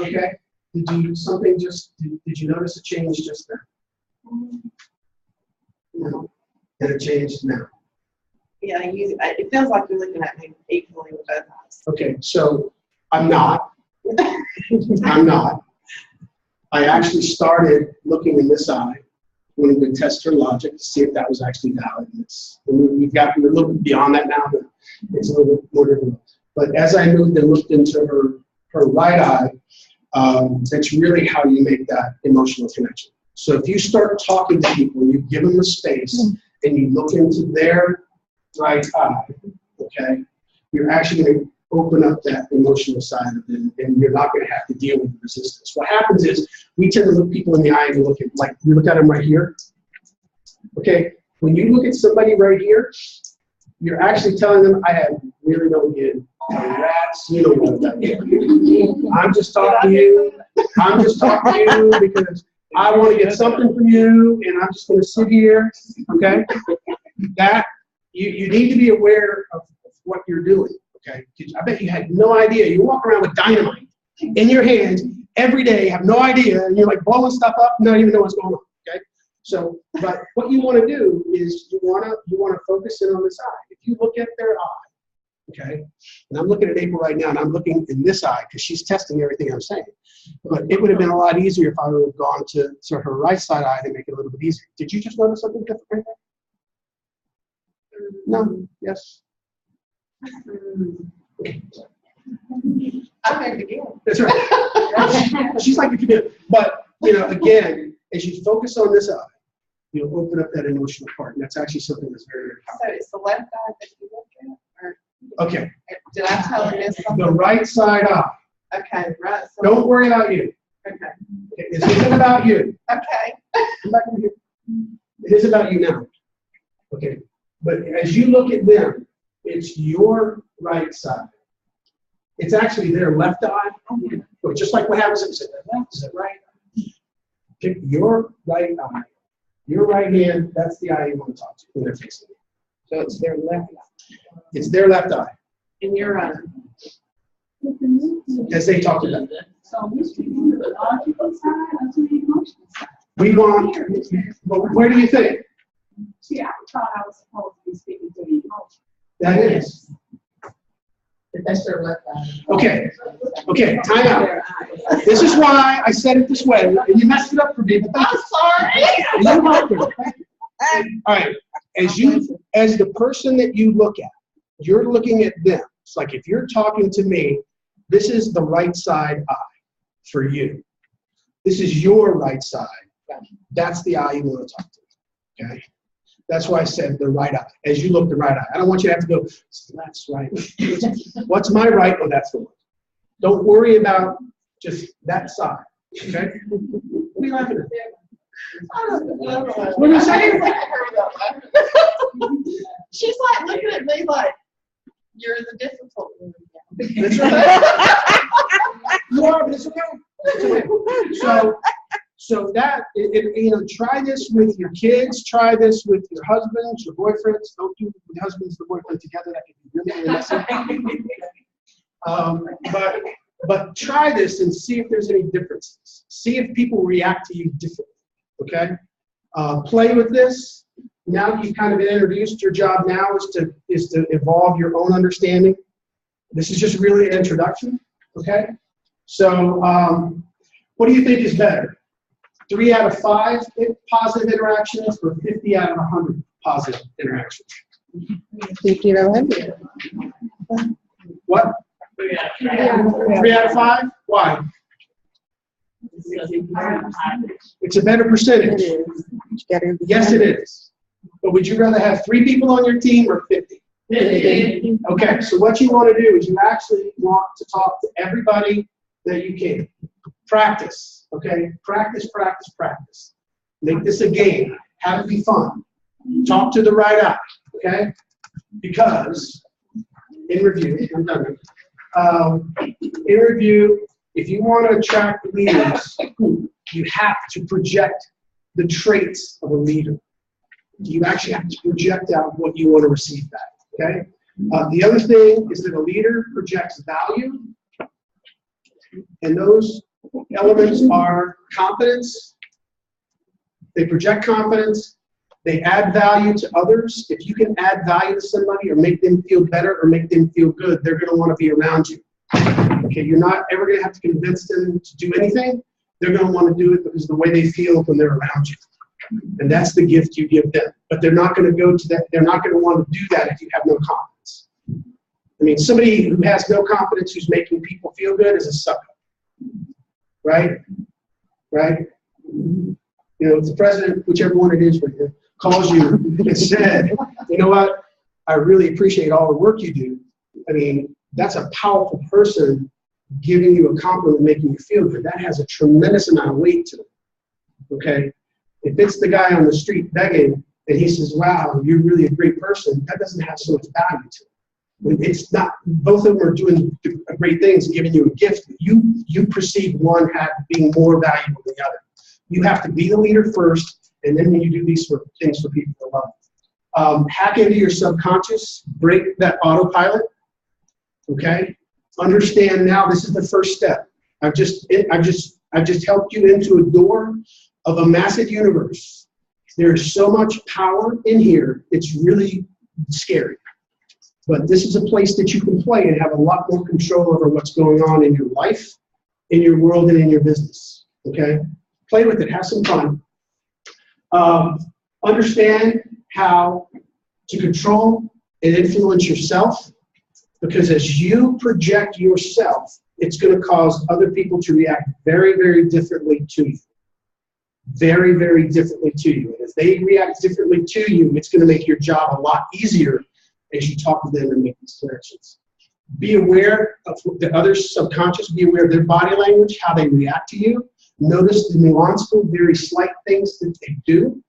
Okay. Did you notice a change just now? No. And it changed now. Yeah, it feels like you're looking at me equally with both eyes. Okay, so I'm not. I'm not. I actually started looking in this eye when we would test her logic to see if that was actually valid. We've gotten a little bit beyond that now, but it's a little bit more difficult. But as I moved and looked into her right eye, that's really how you make that emotional connection. So if you start talking to people and you give them the space and you look into their right eye, okay, you're actually going to open up that emotional side of them, and you're not going to have to deal with the resistance. What happens is we tend to look people in the eye and look at, like, we look at them right here. Okay, when you look at somebody right here, You're actually telling them, I have really no idea. Rats, you don't know that. I'm just talking to you. I'm just talking to you because I want to get something from you, and I'm just going to sit here. Okay? That you need to be aware of what you're doing. Okay? I bet you had no idea. You walk around with dynamite in your hand every day, have no idea, and you're like blowing stuff up, not even know what's going on. Okay? So, but what you want to do is you want to focus in on this eye. If you look at their eye. Okay, and I'm looking at April right now, and I'm looking in this eye because she's testing everything I'm saying. But it would have been a lot easier if I would have gone to her right side eye to make it a little bit easier. Did you just notice something different right there? No? Yes? I heard it again. That's right. She's like the computer. But, again, as you focus on this eye, you'll open up that emotional part, and that's actually something that's very, very powerful. So it's the left eye that you look at? Or Okay. did I tell her this? The right side eye. Okay, right. So, Don't worry about you. okay. This isn't about you. Okay. Come back over here. It is about you now. Okay. But as you look at them, it's your right side. It's actually their left eye. But just like what happens if you say that left, is that right? Pick your right eye. Your right hand, that's the eye you want to talk to when they're facing you. So it's their left eye. It's their left eye, And you're right. as they talked about. So we're speaking to the logical side or to the emotional side? We want, but where do you think? See, I thought I was supposed to be speaking to the emotion. That is. That's their left eye. Okay, time out. This is why I said it this way, and you messed it up for me, but thank you. I'm sorry. You're welcome. All right, as the person that you look at, you're looking at them. It's like if you're talking to me, this is the right side eye for you. This is your right side. That's the eye you want to talk to. Okay? That's why I said the right eye. As you look the right eye. I don't want you to have to go, that's right. What's my right? Oh, that's the one. Don't worry about just that side. Okay? What are you laughing at? What are you saying? She's like looking at me like, you're the difficult one. That's right. You are, but it's okay. It's okay. So that, try this with your kids, try this with your husbands, your boyfriends. Don't do the husbands and the boyfriend together. That can be really messy. But try this and see if there's any differences. See if people react to you differently. Okay? Play with this. Now you've kind of been introduced. Your job now is to evolve your own understanding. This is just really an introduction. Okay? So what do you think is better? 3 out of 5 positive interactions or 50 out of 100 positive interactions? 50 out of 100. What? 3 out of 5? Why? It's a better percentage. Yes, it is. But would you rather have 3 people on your team or 50? 50. Okay, so what you want to do is you actually want to talk to everybody that you can. Practice, okay? Practice, practice, practice. Make this a game. Have it be fun. Talk to the right eye, okay? Because, in review, I'm done. In review, if you want to attract leaders, you have to project the traits of a leader. You actually have to project out what you want to receive back, okay? The other thing is that a leader projects value, and those elements are confidence. They project confidence. They add value to others. If you can add value to somebody or make them feel better or make them feel good, they're going to want to be around you. Okay, you're not ever going to have to convince them to do anything. They're going to want to do it because of the way they feel when they're around you. And that's the gift you give them. But they're not going to go to that. They're not going to want to do that if you have no confidence. I mean, somebody who has no confidence who's making people feel good is a sucker. Right? Right? If the president, whichever one it is, calls you and said, you know what, I really appreciate all the work you do. I mean, that's a powerful person giving you a compliment, making you feel good. That has a tremendous amount of weight to it. Okay? If it's the guy on the street begging, and he says, wow, you're really a great person, that doesn't have so much value to it. It's not, both of them are doing great things, giving you a gift. You perceive one as being more valuable than the other. You have to be the leader first, and then when you do these sort of things for people to love. Hack into your subconscious, break that autopilot, okay? Understand now this is the first step. I've just helped you into a door of a massive universe. There is so much power in here, it's really scary. But this is a place that you can play and have a lot more control over what's going on in your life, in your world, and in your business, okay? Play with it, have some fun. Understand how to control and influence yourself, because as you project yourself, it's going to cause other people to react very, very differently to you. Very, very differently to you. And if they react differently to you, it's going to make your job a lot easier as you talk to them and make these connections. Be aware of the other subconscious, be aware of their body language, how they react to you. Notice the nuanceful, very slight things that they do.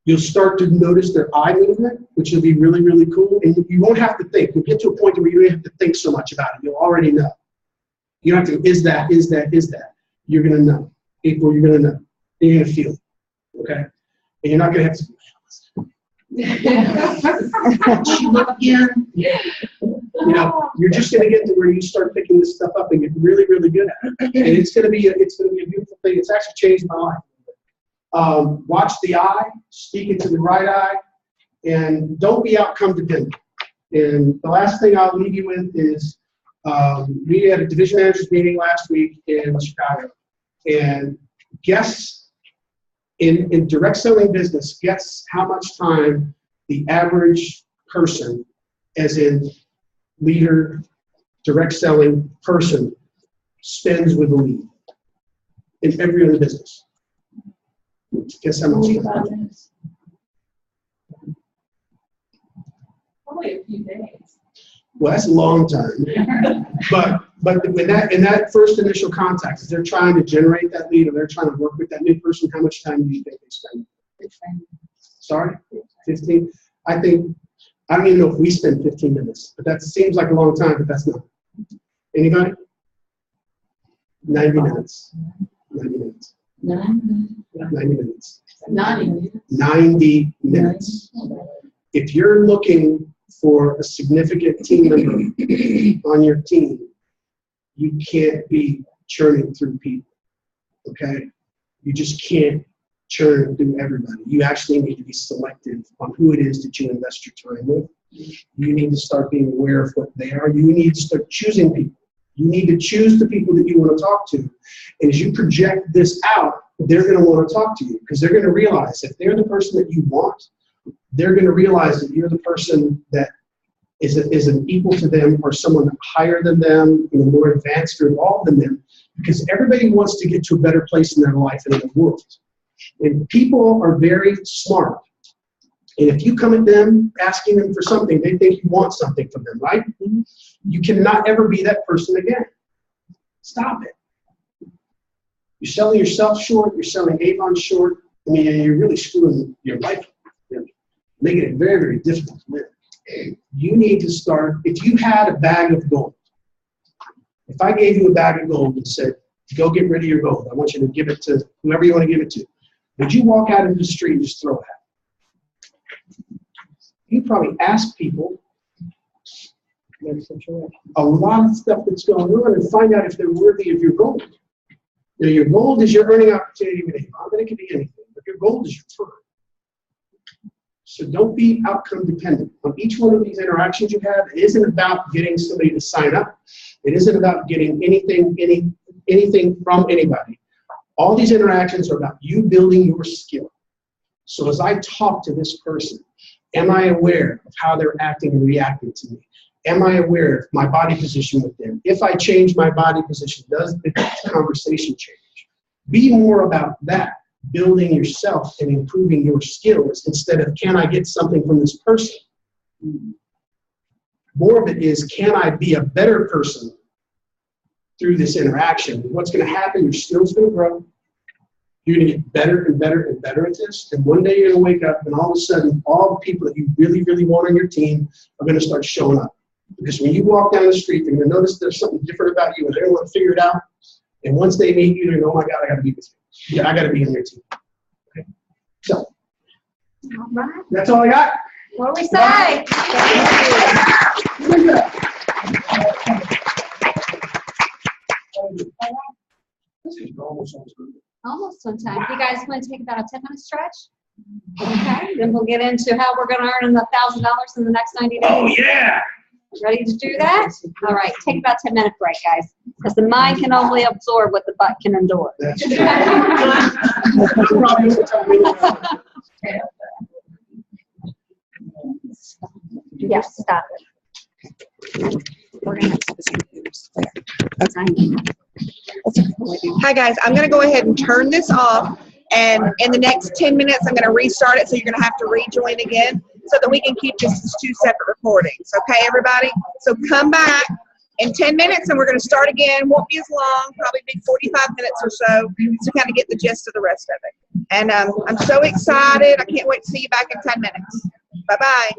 You'll start to notice their eye movement, which will be really, really cool. And you won't have to think. You'll get to a point where you don't have to think so much about it. You'll already know. You don't have to, is that? You're going to know. April, you're going to know. You're going to feel it. Okay? And you're not going to have to, she look again. You know, you're just going to get to where you start picking this stuff up and get really, really good at it. And it's going to be a beautiful thing. It's actually changed my life. Watch the eye, speak it to the right eye, and don't be outcome dependent. And the last thing I'll leave you with is we had a division managers meeting last week in Chicago, and guess in direct selling business, guess how much time the average person, as in leader, direct selling person, spends with a lead in every other business. Guess how much? 45 minutes. Probably a few days. Well, that's a long time. But in that first initial contact, as they're trying to generate that lead or they're trying to work with that new person, how much time do you think they spend? 15. Sorry? 15? I don't even know if we spend 15 minutes, but that seems like a long time, but that's not. Anybody? 90 minutes. 90 minutes. 90 minutes. 90 minutes. 90 minutes. If you're looking for a significant team member on your team, you can't be churning through people, okay? You just can't churn through everybody. You actually need to be selective on who it is that you invest your time with. You need to start being aware of what they are. You need to start choosing people. You need to choose the people that you want to talk to. And as you project this out, they're going to want to talk to you because they're going to realize if they're the person that you want, they're going to realize that you're the person that is an equal to them or someone higher than them, more advanced or involved than them, because everybody wants to get to a better place in their life and in the world. And people are very smart. And if you come at them asking them for something, they think you want something from them, right? You cannot ever be that person again. Stop it. You're selling yourself short. You're selling Avon short. I mean, you're really screwing your life up. You're making it very, very difficult to live. You need to start, if you had a bag of gold, if I gave you a bag of gold and said, go get rid of your gold, I want you to give it to whoever you want to give it to, would you walk out into the street and just throw it at? You probably ask people a lot of stuff that's going on and find out if they're worthy of your gold. Now, your gold is your earning opportunity with Avon, but it could be anything, but your gold is your time. So don't be outcome dependent. On each one of these interactions you have, it isn't about getting somebody to sign up. It isn't about getting anything from anybody. All these interactions are about you building your skill. So as I talk to this person, am I aware of how they're acting and reacting to me? Am I aware of my body position with them? If I change my body position, does the conversation change? Be more about that. Building yourself and improving your skills instead of can I get something from this person? More of it is can I be a better person through this interaction? What's going to happen? Your skills going to grow. You're going to get better and better and better at this. And one day you're going to wake up and all of a sudden, all the people that you really, really want on your team are going to start showing up. Because when you walk down the street, they're going to notice there's something different about you and they're going to want to figure it out. And once they meet you, they're going to, oh my God, I got to be with you. Yeah, I got to be on your team. Okay. So, All right. that's all I got. What do we say? This is almost on time. Almost on time. You guys want to take about a 10-minute stretch? Okay, then we'll get into how we're going to earn $1,000 in the next 90 days. Oh, yeah. Ready to do that? All right, take about a 10-minute break, guys, because the mind can only absorb what the butt can endure. That's true. That's probably what time it is. Yes, stop it. We're going to have Hi guys, I'm going to go ahead and turn this off, and in the next 10 minutes I'm going to restart it, so you're going to have to rejoin again so that we can keep this as 2 separate recordings. Okay, everybody? So come back in 10 minutes and we're going to start again. Won't be as long, probably be 45 minutes or so to kind of get the gist of the rest of it. And I'm so excited. I can't wait to see you back in 10 minutes. Bye-bye.